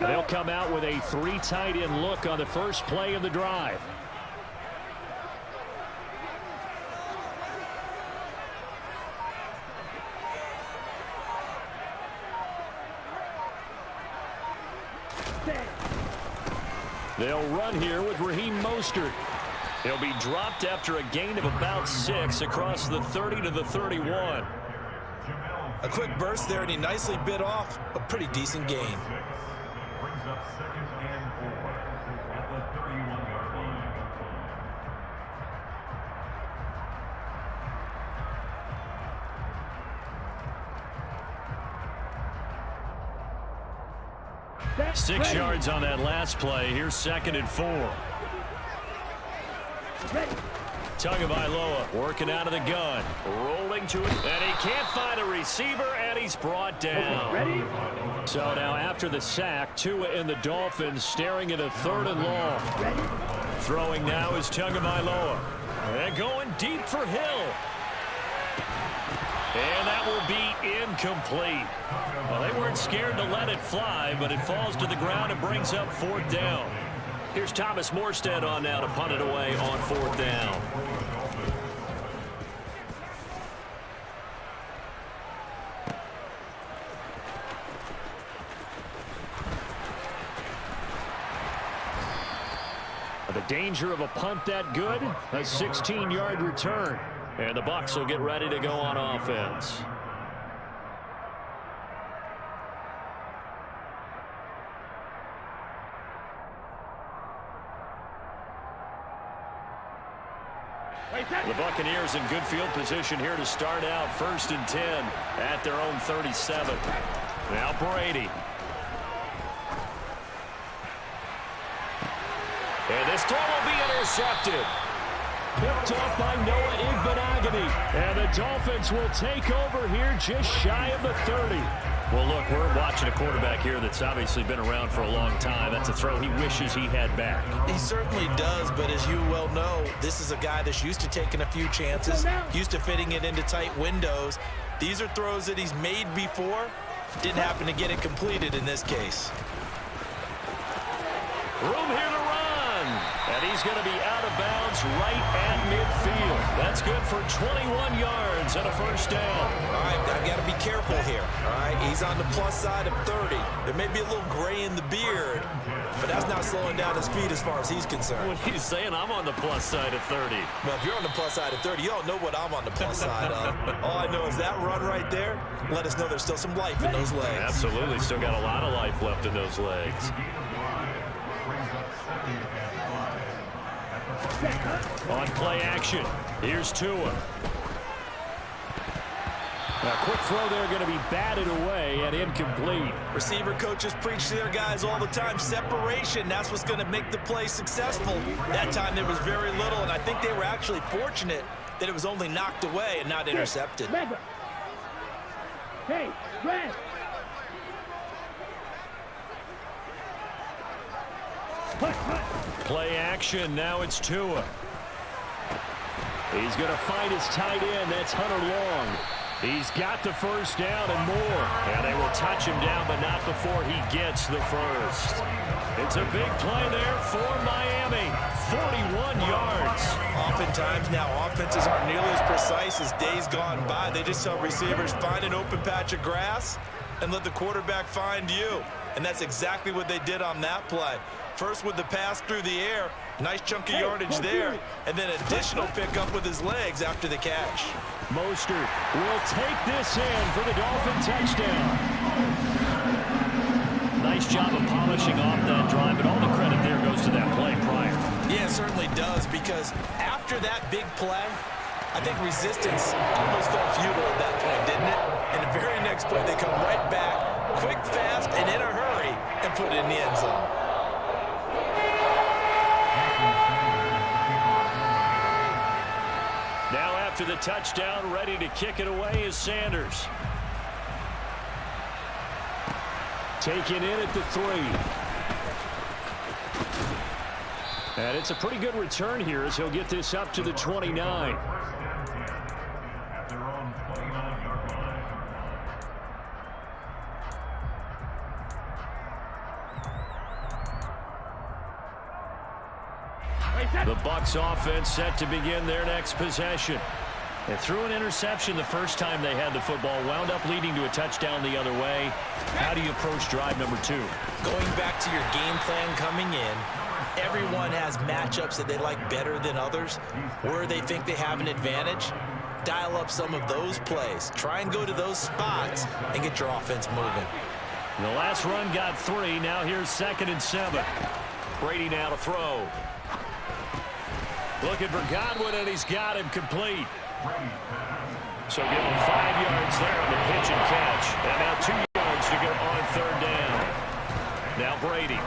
They'll come out with a 3 tight end look on the first play of the drive. They'll run here with Raheem Mostert. He'll be dropped after a gain of about 6 across the 30 to the 31. A quick burst there, and he nicely bit off a pretty decent gain. Brings up 2nd and 4 at the 31-yard line. Six yards on that last play. Here's 2nd and 4. Tagovailoa working out of the gun. Rolling to it. And he can't find a receiver, and he's brought down. Ready? So now after the sack, Tua and the Dolphins staring at a 3rd and long. Throwing now is Tagovailoa. And going deep for Hill. And that will be incomplete. Well, they weren't scared to let it fly, but it falls to the ground and brings up 4th down. Here's Thomas Morstead on now to punt it away on 4th down. The danger of a punt that good, a 16-yard return. And the Bucs will get ready to go on offense. The Buccaneers in good field position here to start out 1st and 10 at their own 37. Now Brady. And this throw will be intercepted. Picked up by Noah Igbenogany. And the Dolphins will take over here just shy of the 30. Well, look, we're watching a quarterback here that's obviously been around for a long time. That's a throw he wishes he had back. He certainly does, but as you well know, this is a guy that's used to taking a few chances, used to fitting it into tight windows. These are throws that he's made before. Didn't happen to get it completed in this case. Room here to run. And he's going to be out of bounds right at midfield. That's good for 21 yards and a first down. All right, I've got to be careful here. All right, he's on the plus side of 30. There may be a little gray in the beard, but that's not slowing down his speed as far as he's concerned. When he's saying I'm on the plus side of 30. Well, if you're on the plus side of 30, you don't know what I'm on the plus side of. All I know is that run right there let us know there's still some life in those legs. Absolutely, still got a lot of life left in those legs. On play action, here's Tua. A quick throw there going to be batted away and incomplete. Receiver coaches preach to their guys all the time. Separation, that's what's going to make the play successful. That time there was very little, and I think they were actually fortunate that it was only knocked away and not intercepted. Hey, red. Play action, now it's Tua. He's going to find his tight end, that's Hunter Long. He's got the first down and more. And they will touch him down, but not before he gets the first. It's a big play there for Miami. 41 yards. Oftentimes now, offenses aren't nearly as precise as days gone by. They just tell receivers, find an open patch of grass and let the quarterback find you. And that's exactly what they did on that play. First with the pass through the air, nice chunk of yardage there, and then additional pickup with his legs after the catch. Mostert will take this in for the Dolphin touchdown. Nice job of polishing off that drive, but all the credit there goes to that play prior. Yeah, it certainly does, because after that big play, I think resistance almost felt futile at that point, didn't it? And the very next play, they come right back, quick, fast, and in a hurry, and put it in the end zone. Now after the touchdown, ready to kick it away is Sanders. Taken in at the 3. And it's a pretty good return here as he'll get this up to the 29. The Bucs offense set to begin their next possession. They threw an interception the first time they had the football, wound up leading to a touchdown the other way. How do you approach drive number 2? Going back to your game plan coming in, everyone has matchups that they like better than others, where they think they have an advantage. Dial up some of those plays. Try and go to those spots and get your offense moving. The last run got 3. Now here's 2nd and 7. Brady now to throw. Looking for Godwin, and he's got him complete. So give him 5 yards there on the pitch and catch. And now 2 yards to go on 3rd down. Now Brady.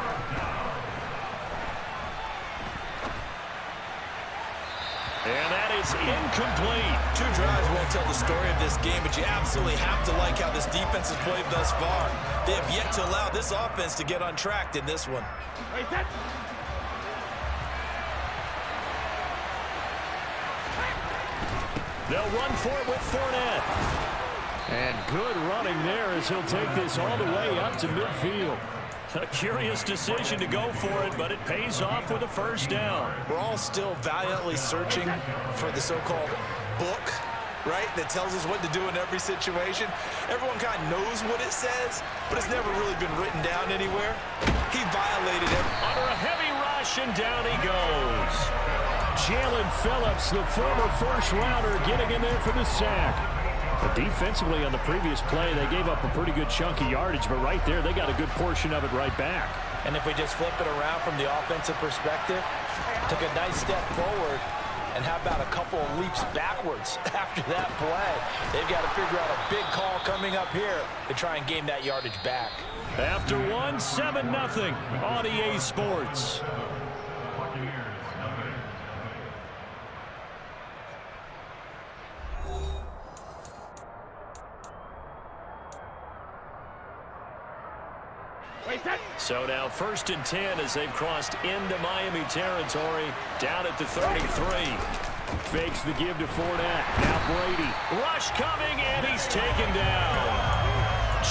And that is incomplete. 2 drives won't tell the story of this game, but you absolutely have to like how this defense has played thus far. They have yet to allow this offense to get untracked in this one. They'll run for it with Fournette. And good running there as he'll take this all the way up to midfield. A curious decision to go for it, but it pays off with a first down. We're all still valiantly searching for the so-called book, right, that tells us what to do in every situation. Everyone kind of knows what it says, but it's never really been written down anywhere. He violated it. Under a heavy rush, and down he goes. Jalen Phillips, the former first-rounder, getting in there for the sack. But defensively on the previous play, they gave up a pretty good chunk of yardage, but right there, they got a good portion of it right back. And if we just flip it around from the offensive perspective, took a nice step forward, And how about a couple of leaps backwards after that play? They've got to figure out a big call coming up here to try and gain that yardage back. After one, 7-0 on EA Sports. So now 1st and 10 as they've crossed into Miami territory, down at the 33. Fakes the give to Fournette. Now Brady. Rush coming, and he's taken down.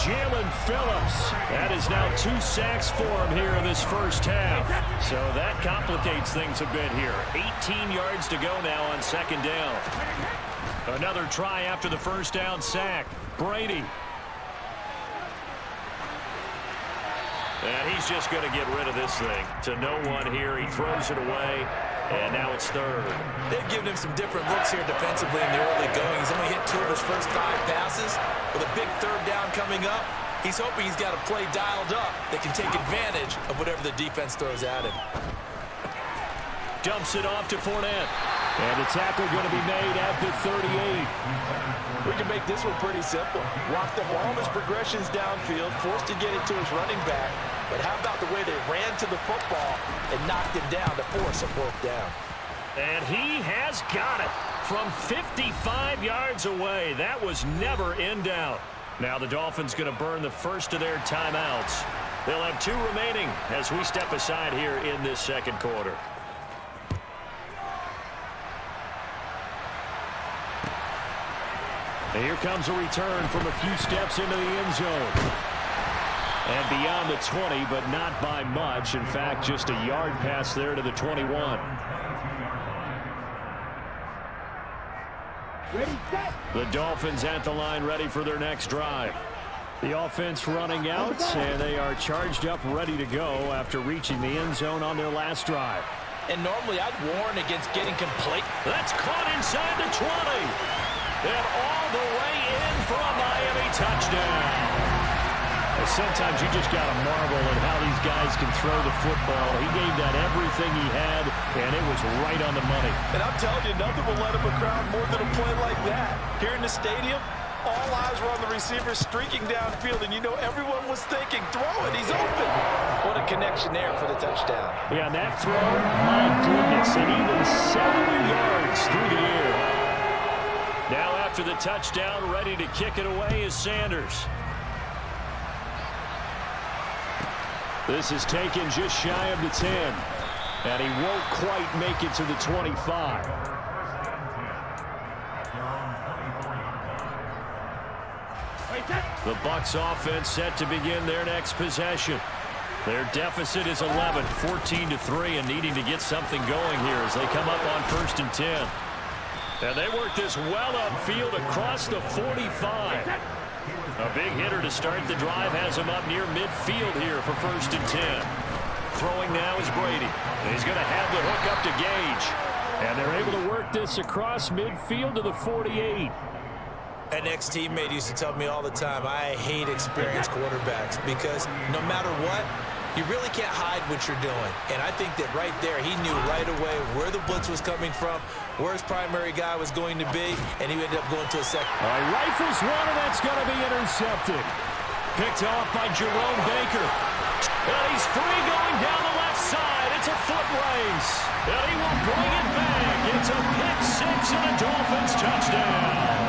Jalen Phillips. That is now 2 sacks for him here in this first half. So that complicates things a bit here. 18 yards to go now on 2nd down. Another try after the first down sack. Brady. And he's just going to get rid of this thing to no one here. He throws it away, and now it's 3rd. They've given him some different looks here defensively in the early going. He's only hit 2 of his first 5 passes. With a big 3rd down coming up, he's hoping he's got a play dialed up that can take advantage of whatever the defense throws at him. Dumps it off to Fournette. And the tackle going to be made at the 38. We can make this one pretty simple. Walk the ball of his progressions downfield, forced to get it to his running back. But how about the way they ran to the football and knocked him down to force a 4th down? And he has got it from 55 yards away. That was never in doubt. Now the Dolphins going to burn the first of their timeouts. They'll have 2 remaining as we step aside here in this 2nd quarter. And here comes a return from a few steps into the end zone. And beyond the 20, but not by much. In fact, just a yard pass there to the 21. The Dolphins at the line ready for their next drive. The offense running out, and they are charged up ready to go after reaching the end zone on their last drive. And normally I'd warn against getting complete. That's caught inside the 20. And all the way in for a Miami touchdown. Sometimes you just got to marvel at how these guys can throw the football. He gave that everything he had, and it was right on the money. And I'm telling you, nothing will let up a crowd more than a play like that. Here in the stadium, all eyes were on the receiver streaking downfield, and you know everyone was thinking, throw it, he's open. What a connection there for the touchdown. Yeah, and that throw, my goodness, and even 70 yards through the air. Now after the touchdown, ready to kick it away is Sanders. This is taken just shy of the 10. And he won't quite make it to the 25. The Bucs offense set to begin their next possession. Their deficit is 11, 14-3, and needing to get something going here as they come up on 1st and 10. And they work this well upfield across the 45. A big hitter to start the drive has him up near midfield here for 1st and 10. Throwing now is Brady. He's going to have the hook up to Gage. And they're able to work this across midfield to the 48. An ex-teammate used to tell me all the time, I hate experienced quarterbacks because no matter what, you really can't hide what you're doing. And I think that right there, he knew right away where the blitz was coming from, where his primary guy was going to be, and he ended up going to a second. Rifles one, and that's going to be intercepted. Picked off by Jerome Baker. And he's free going down the left side. It's a foot race. And he will bring it back. It's a pick 6 and a Dolphins touchdown.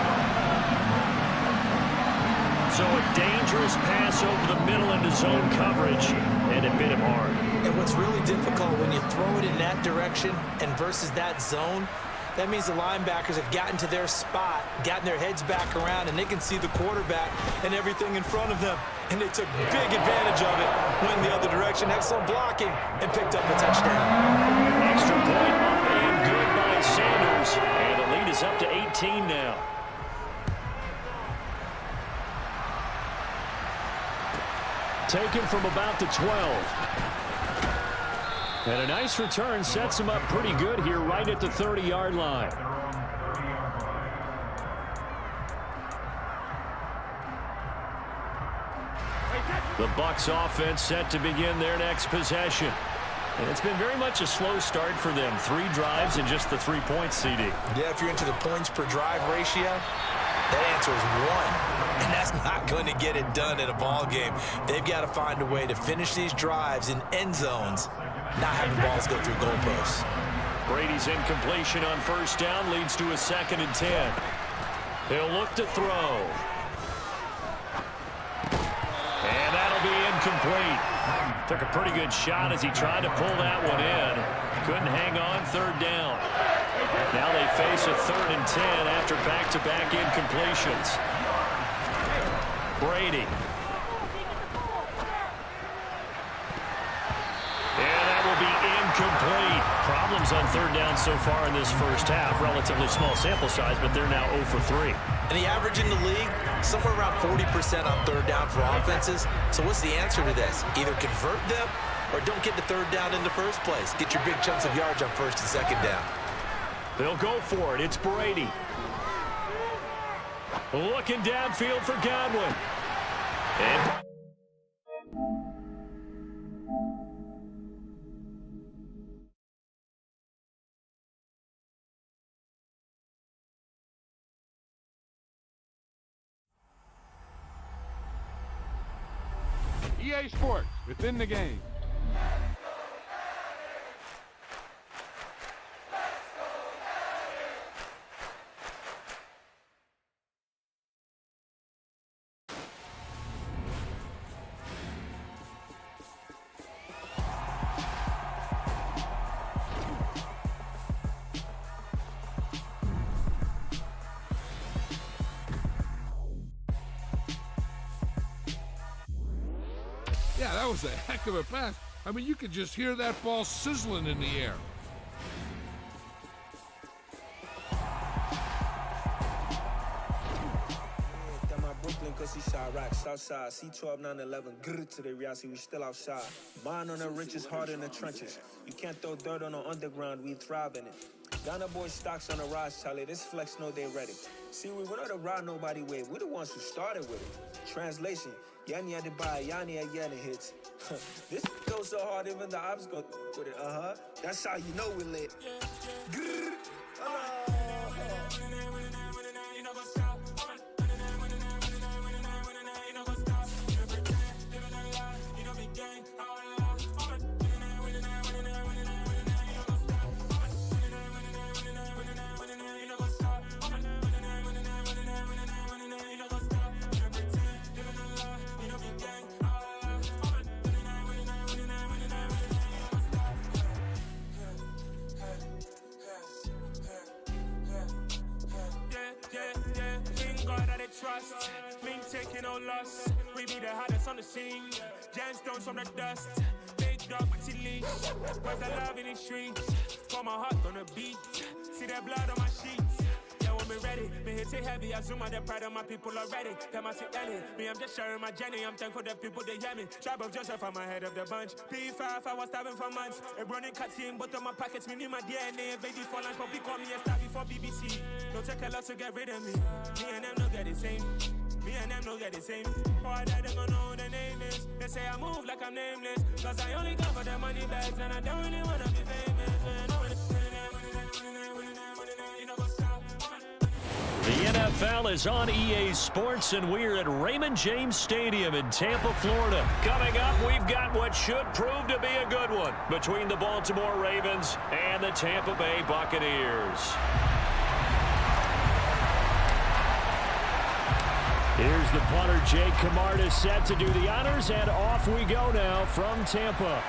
So a dangerous pass over the middle into zone coverage, and it bit him hard. And what's really difficult when you throw it in that direction and versus that zone, that means the linebackers have gotten to their spot, gotten their heads back around, and they can see the quarterback and everything in front of them. And they took big advantage of it, went the other direction, excellent blocking, and picked up a touchdown. Extra point up and good by Sanders. And the lead is up to 18 now. Taken from about the 12. And a nice return sets him up pretty good here right at the 30-yard line. The Bucs offense set to begin their next possession. And it's been very much a slow start for them. 3 drives and just the 3 points, CD. Yeah, if you're into the points per drive ratio, that answer is 1. And that's not going to get it done in a ball game. They've got to find a way to finish these drives in end zones, not having balls go through goalposts. Brady's incompletion on first down leads to a 2nd and 10. He'll look to throw. And that'll be incomplete. Took a pretty good shot as he tried to pull that one in. Couldn't hang on, 3rd down. Now they face a 3rd and 10 after back-to-back incompletions. Brady. And that will be incomplete. Problems on 3rd down so far in this first half. Relatively small sample size, but they're now 0 for 3. And the average in the league, somewhere around 40% on 3rd down for offenses. So what's the answer to this? Either convert them or don't get the 3rd down in the first place. Get your big chunks of yards on 1st and 2nd down. They'll go for it. It's Brady. Looking downfield for Godwin. And EA Sports, within the game. Yeah, that was a heck of a pass. I mean, you could just hear that ball sizzling in the air. Got my Brooklyn cause he shot rocks Southside. C12, 911, grrr to the reality, we still outside. Mine on the richest, heart in the trenches. You can't throw dirt on the underground, we thrive in it. Ghana boy stocks on the rise, Charlie. This flex know they ready. See, we were not to ride nobody with. We're the ones who started with it. Translation, Yanni had to buy, Yanni had Yanni hits. This goes so hard, even the ops go with it. That's how you know we lit. Grrr. Trust, mean taking no loss. We be the hottest on the scene. Gemstones from the dust. Big dog, but he leash. Where's the love in the streets? Pour my heart on the beat. See that blood on my sheets. Yeah, when me ready, me hit it heavy. I zoom out the pride of my people already. Them I see Ellie. Me, I'm just sharing my journey. I'm thankful that people they hear me. Tribe of Joseph, I'm ahead of the bunch. P5, I was starving for months. A running cutscene, but on my pockets, me need my DNA. Baby for lunch, but call me a star before BBC. Don't take a lot to get rid of me. Me and them no get the same. Me and them no get the same. Boy, that they gonna know who the name is. They say I move like I'm nameless. Cause I only come for the money bags and I don't really wanna be famous. the NFL is on EA Sports, and we're at Raymond James Stadium in Tampa, Florida. Coming up, we've got what should prove to be a good one between the Baltimore Ravens and the Tampa Bay Buccaneers. Here's the punter, Jake Camarda, set to do the honors, and off we go now from Tampa.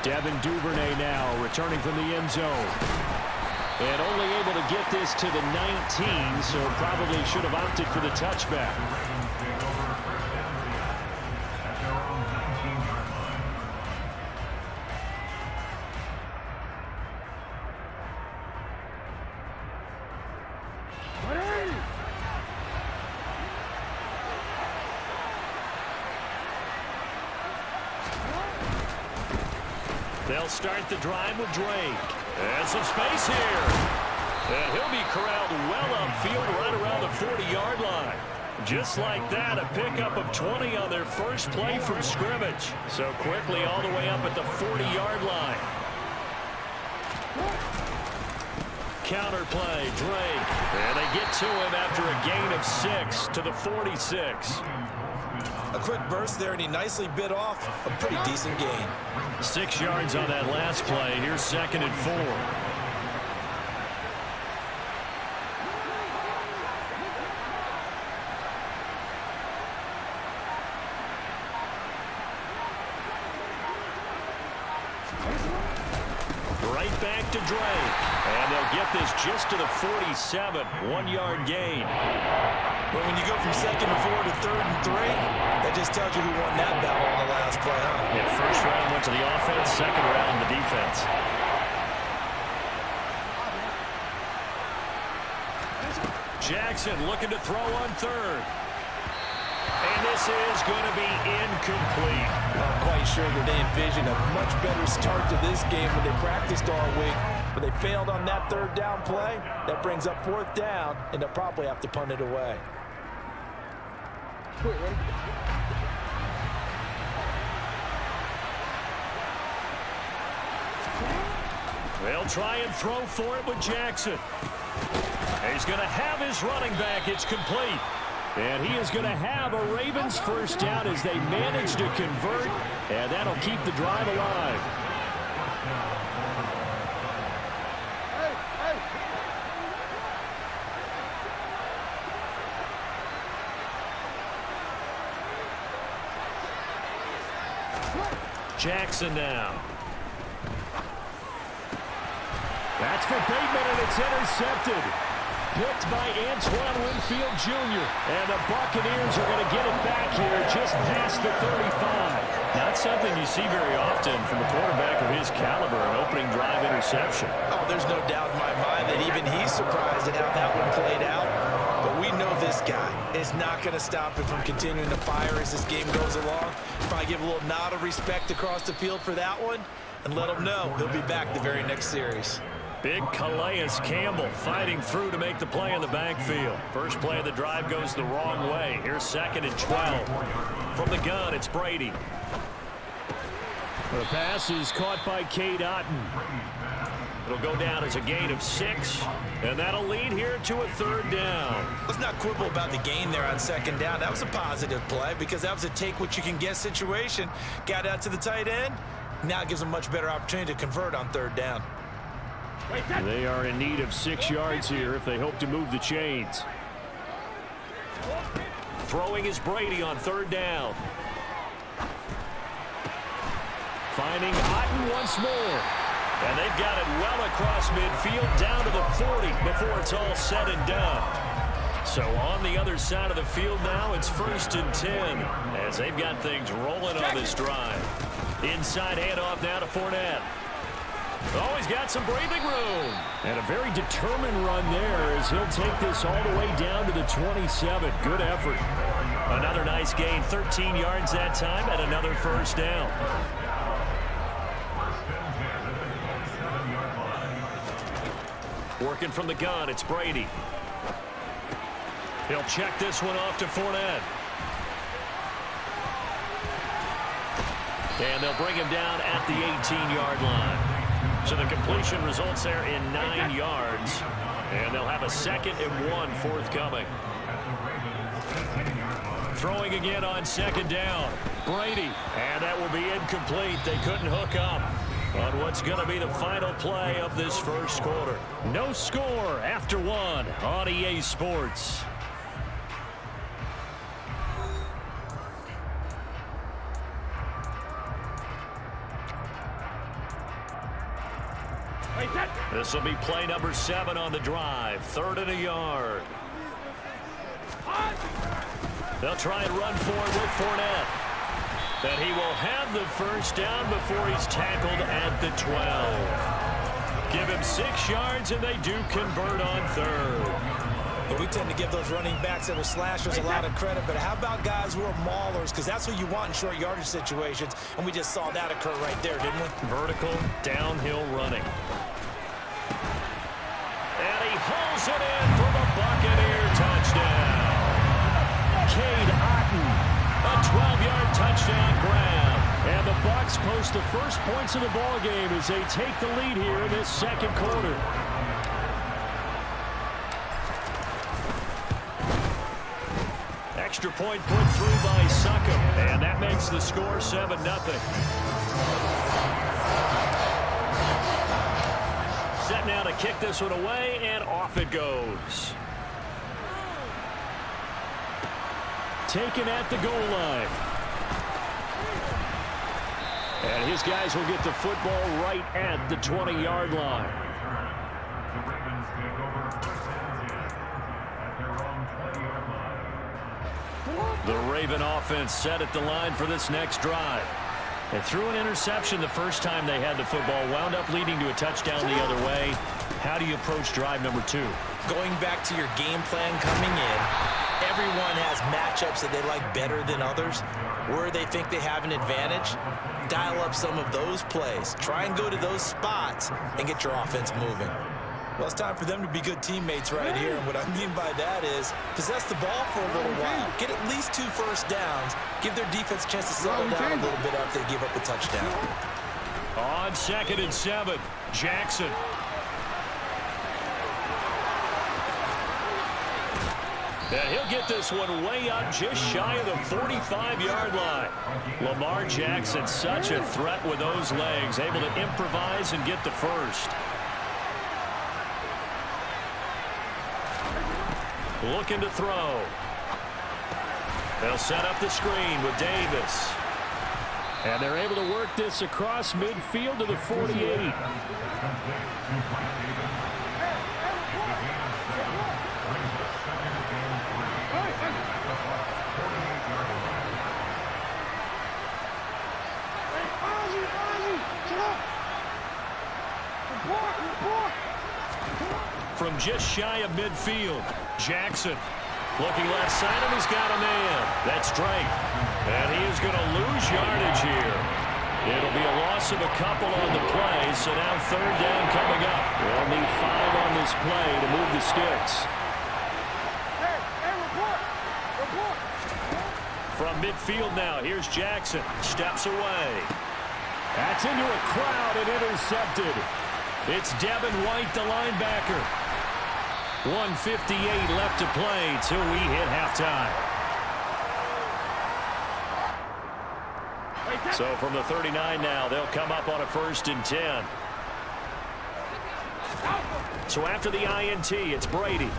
Devin Duvernay now returning from the end zone. And only able to get this to the 19, so probably should have opted for the touchback. They'll start the drive with Drake. And some space here. And he'll be corralled well upfield right around the 40-yard line. Just like that, a pickup of 20 on their first play from scrimmage. So quickly all the way up at the 40-yard line. Counter play, Drake. And they get to him after a gain of 6 to the 46. A quick burst there, and he nicely bit off a pretty decent gain. 6 yards on that last play. Here's 2nd and 4. Right back to Drake. And they'll get this just to the 47. 1-yard gain. But when you go from 2nd and 4 to 3rd and 3, that just tells you who won that battle on the last play, huh? Yeah, first round went to the offense, second round the defense. Jackson looking to throw on 3rd. And this is going to be incomplete. I'm quite sure that they envisioned a much better start to this game when they practiced all week. But they failed on that 3rd down play. That brings up 4th down, and they'll probably have to punt it away. They'll try and throw for it with Jackson. He's going to have his running back. It's complete. And he is going to have a Ravens first down as they manage to convert. And that'll keep the drive alive. Jackson now. That's for Bateman, and it's intercepted. Picked by Antoine Winfield Jr. And the Buccaneers are going to get it back here just past the 35. Not something you see very often from a quarterback of his caliber, an opening drive interception. Oh, there's no doubt in my mind that even he's surprised at how that one played out. But we know this guy is not going to stop him from continuing to fire as this game goes along. Probably give a little nod of respect across the field for that one and let him know he'll be back the very next series. Big Calais Campbell fighting through to make the play in the backfield. First play of the drive goes the wrong way. Here's 2nd and 12. From the gun, it's Brady. The pass is caught by Cade Otton. It'll go down as a gain of 6, and that'll lead here to a 3rd down. Let's not quibble about the gain there on 2nd down. That was a positive play because that was a take-what-you-can-get situation. Got out to the tight end. Now it gives them a much better opportunity to convert on 3rd down. They are in need of 6 yards here if they hope to move the chains. Throwing is Brady on 3rd down. Finding Otton once more. And they've got it well across midfield down to the 40 before it's all said and done. So on the other side of the field now, it's 1st and 10 as they've got things rolling on this drive. Inside handoff now to Fournette. Oh, he's got some breathing room. And a very determined run there as he'll take this all the way down to the 27. Good effort. Another nice gain, 13 yards that time, and another first down. Working from the gun, it's Brady. He'll check this one off to Fournette. And they'll bring him down at the 18-yard line. So the completion results there in 9 yards. And they'll have a 2nd and 1 forthcoming. Throwing again on 2nd down. Brady. And that will be incomplete. They couldn't hook up on what's going to be the final play of this first quarter. No score after 1 on EA Sports. This will be play number 7 on the drive. 3rd and a yard. They'll try and run for it with Fournette. And he will have the first down before he's tackled at the 12. Give him 6 yards, and they do convert on 3rd. But we tend to give those running backs that are slashers a lot of credit, but how about guys who are maulers? Because that's what you want in short yardage situations, and we just saw that occur right there, didn't we? Vertical, downhill running. And he hauls it in for the Buccaneer touchdown. Bucks post the first points of the ball game as they take the lead here in this second quarter. Extra point put through by Suckham, and that makes the score 7-0. Set now to kick this one away, and off it goes. Taken at the goal line. And his guys will get the football right at the 20-yard line. The Ravens take over first and 10 at their own 20-yard line. The Raven offense set at the line for this next drive. They threw an interception the first time they had the football, wound up leading to a touchdown the other way. How do you approach drive number 2? Going back to your game plan coming in, everyone has matchups that they like better than others. Where they think they have an advantage, dial up some of those plays. Try and go to those spots and get your offense moving. Well, it's time for them to be good teammates right here. And what I mean by that is possess the ball for a little while. Get at least 2 first downs. Give their defense a chance to settle down a little bit after they give up the touchdown. On 2nd and 7, Jackson. And he'll get this one way up just shy of the 45-yard line. Lamar Jackson, such a threat with those legs, able to improvise and get the first. Looking to throw. They'll set up the screen with Davis. And they're able to work this across midfield to the 48. From just shy of midfield, Jackson looking left side, and he's got a man. That's Drake. And he is going to lose yardage here. It'll be a loss of a couple on the play, so now 3rd down coming up. They'll need 5 on this play to move the sticks. From midfield now, here's Jackson. Steps away. That's into a crowd and intercepted. It's Devin White, the linebacker. 1:58 left to play till we hit halftime. So from the 39 now, they'll come up on a 1st and 10. So after the INT, it's Brady.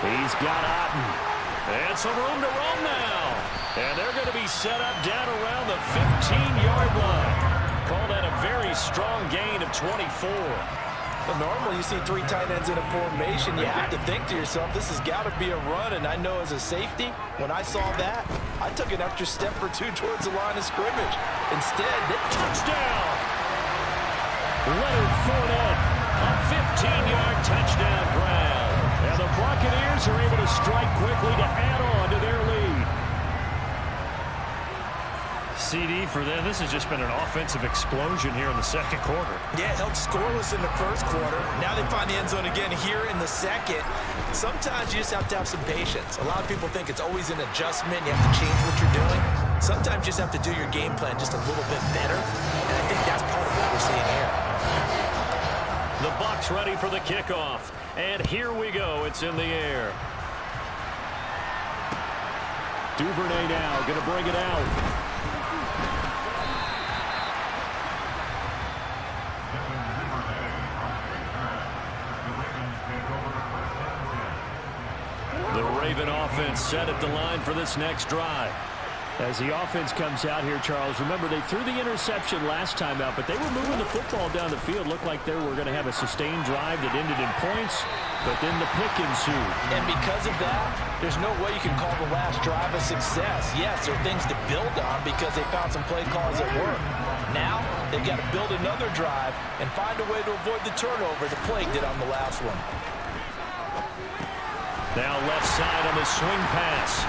He's got Otten. And some room to roam now. And they're going to be set up down around the 15-yard line. Call that a very strong gain of 24. Well, normally you see 3 tight ends in a formation. You have to think to yourself, this has got to be a run. And I know as a safety, when I saw that, I took an extra step or 2 towards the line of scrimmage. Instead, touchdown! Leonard Fournette, a 15-yard touchdown grab. And the Buccaneers are able to strike quickly to add on to their lead. CD for them. This has just been an offensive explosion here in the second quarter. Yeah, held scoreless in the first quarter. Now they find the end zone again here in the second. Sometimes you just have to have some patience. A lot of people think it's always an adjustment. You have to change what you're doing. Sometimes you just have to do your game plan just a little bit better. And I think that's part of what we're seeing here. The Bucs ready for the kickoff. And here we go. It's in the air. Duvernay now going to bring it out. The Raven offense set at the line for this next drive. As the offense comes out here, Charles, remember they threw the interception last time out, but they were moving the football down the field. Looked like they were going to have a sustained drive that ended in points, but then the pick ensued. And because of that, there's no way you can call the last drive a success. Yes, there are things to build on because they found some play calls that work. Now, they've got to build another drive and find a way to avoid the turnover that plagued it on the last one. Now left side on the swing pass.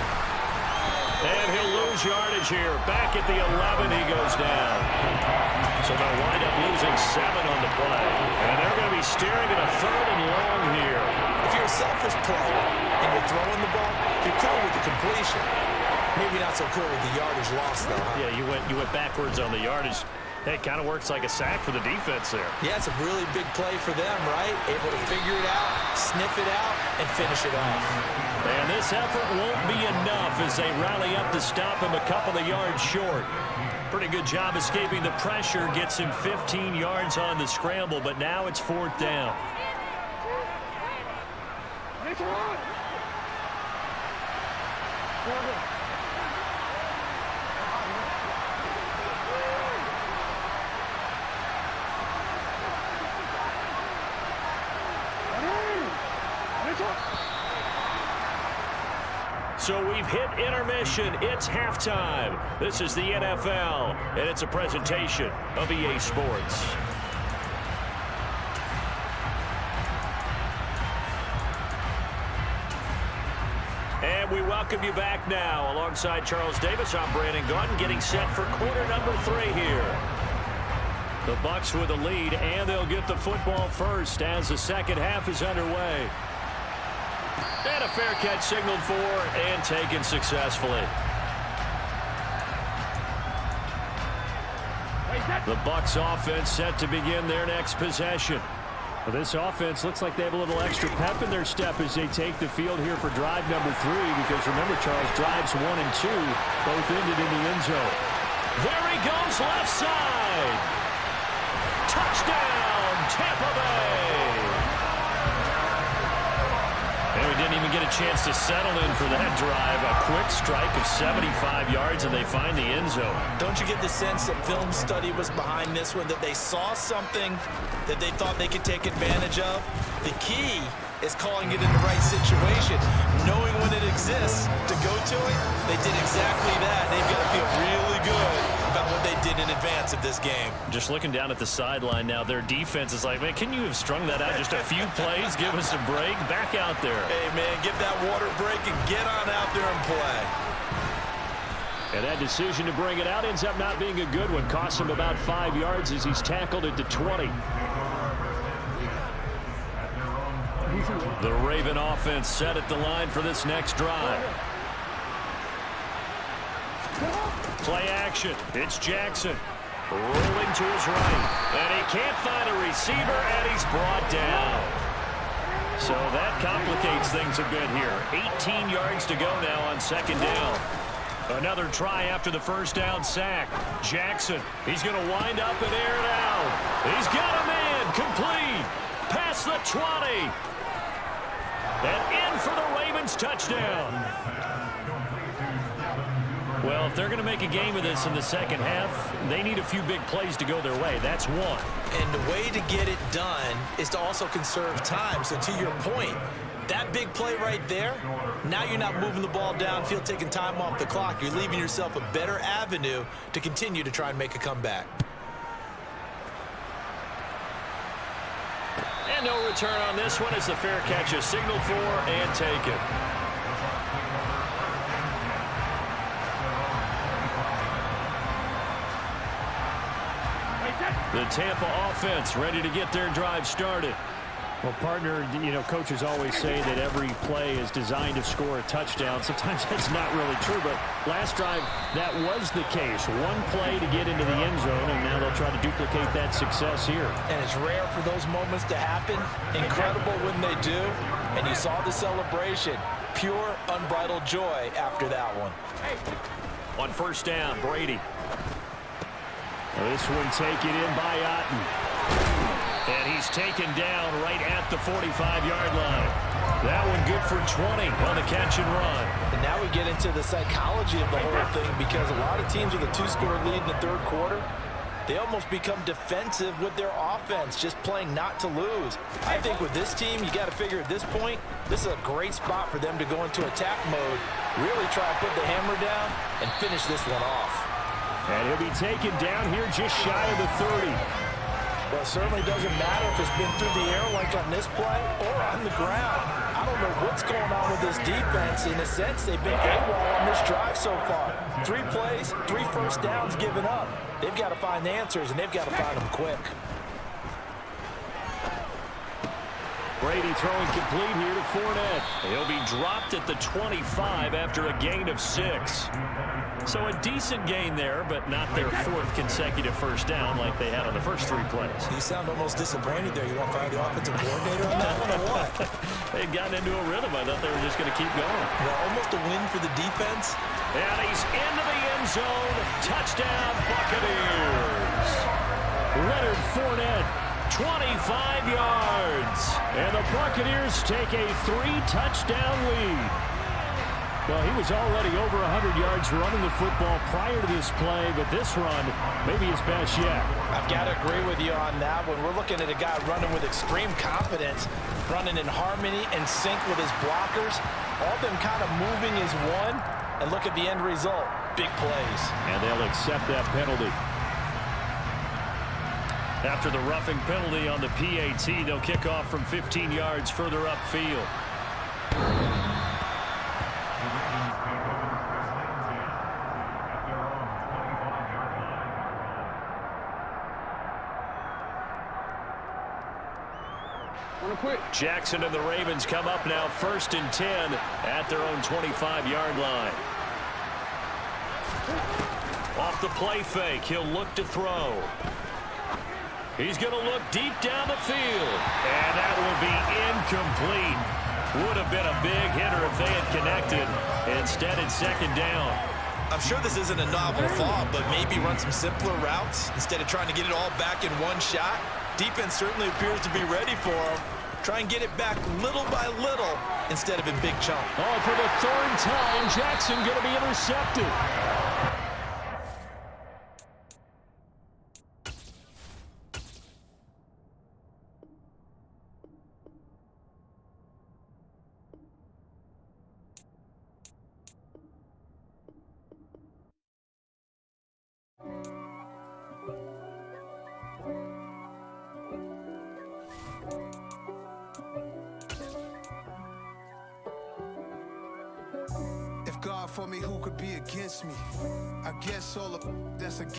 And he'll lose yardage here. Back at the 11, he goes down. So they'll wind up losing 7 on the play. And they're going to be steering at a 3rd and long here. If you're a selfish player and you're throwing the ball, you're cool with the completion. Maybe not so cool with the yardage lost, though, huh? Yeah, you went backwards on the yardage. Hey, it kind of works like a sack for the defense there. Yeah, it's a really big play for them, right? Able to figure it out, sniff it out, and finish it off. And this effort won't be enough as they rally up to stop him a couple of yards short. Pretty good job escaping the pressure. Gets him 15 yards on the scramble, but now it's 4th down. So we've hit intermission. It's halftime. This is the NFL, and it's a presentation of EA Sports. And we welcome you back now. Alongside Charles Davis, I'm Brandon Gaudin, getting set for quarter number 3 here. The Bucs with a lead, and they'll get the football first as the second half is underway. And a fair catch signaled for and taken successfully. The Bucs offense set to begin their next possession. Well, this offense looks like they have a little extra pep in their step as they take the field here for drive number 3, because remember, Charles, drives 1 and 2 both ended in the end zone. There he goes, left side. Touchdown, Tampa Bay. And we didn't even get a chance to settle in for that drive. A quick strike of 75 yards, and they find the end zone. Don't you get the sense that film study was behind this one, that they saw something that they thought they could take advantage of? The key is calling it in the right situation, knowing when it exists to go to it. They did exactly that. They've got to feel really good about what they did in advance of this game. Just looking down at the sideline now, their defense is like, man, can you have strung that out just a few plays? Give us a break. Back out there. Hey, man, give that water break and get on out there and play. And that decision to bring it out ends up not being a good one. Costs him about 5 yards as he's tackled at the 20. The Raven offense set at the line for this next drive. Play action. It's Jackson. Rolling to his right. And he can't find a receiver, and he's brought down. So that complicates things a bit here. 18 yards to go now on second down. Another try after the first down sack. Jackson, he's going to wind up and air it out. He's got a man. Complete. Past the 20. And in for the Ravens touchdown. Well, if they're going to make a game of this in the second half, they need a few big plays to go their way. That's one. And the way to get it done is to also conserve time. So to your point, that big play right there, now you're not moving the ball downfield, taking time off the clock. You're leaving yourself a better avenue to continue to try and make a comeback. And no return on this one as the fair catch is signaled for and taken. The Tampa offense ready to get their drive started. Well, partner, you know, coaches always say that every play is designed to score a touchdown. Sometimes that's not really true, but last drive, that was the case. One play to get into the end zone, and now they'll try to duplicate that success here. And it's rare for those moments to happen. Incredible when they do. And you saw the celebration. Pure, unbridled joy after that one. On first down, Brady. This one taken in by Otten. And he's taken down right at the 45-yard line. That one good for 20 on the catch and run. And now we get into the psychology of the whole thing, because a lot of teams with a 2-score lead in the third quarter, they almost become defensive with their offense, just playing not to lose. I think with this team, you got to figure at this point, this is a great spot for them to go into attack mode, really try to put the hammer down and finish this one off. And he'll be taken down here just shy of the 30. Well, it certainly doesn't matter if it's been through the air like on this play or on the ground. I don't know what's going on with this defense. In a sense, they've been AWOL on this drive so far. 3 plays, 3 first downs given up. They've got to find the answers, and they've got to find them quick. Brady throwing complete here to Fournette. He'll be dropped at the 25 after a gain of 6. So a decent gain there, but not their 4th consecutive first down like they had on the first 3 plays. You sound almost disappointed there. You want to fire the offensive coordinator on that one or what? They'd gotten into a rhythm. I thought they were just going to keep going. Well, almost a win for the defense. And he's into the end zone. Touchdown, Buccaneers. Leonard Fournette, 25 yards. And the Buccaneers take a 3-touchdown lead. Well, he was already over 100 yards running the football prior to this play, but this run may be his best yet. I've got to agree with you on that one. We're looking at a guy running with extreme confidence, running in harmony and sync with his blockers. All of them kind of moving as one, and look at the end result. Big plays. And they'll accept that penalty. After the roughing penalty on the PAT, they'll kick off from 15 yards further upfield. Jackson and the Ravens come up now 1st and 10 at their own 25-yard line. Off the play fake, he'll look to throw. He's going to look deep down the field. And that will be incomplete. Would have been a big hitter if they had connected. Instead, it's 2nd down. I'm sure this isn't a novel thought, but maybe run some simpler routes instead of trying to get it all back in one shot. Defense certainly appears to be ready for him. Try and get it back little by little instead of in big chunks. Oh, for the 3rd time, Jackson going to be intercepted. God for me, who could be against me? I guess all of that's against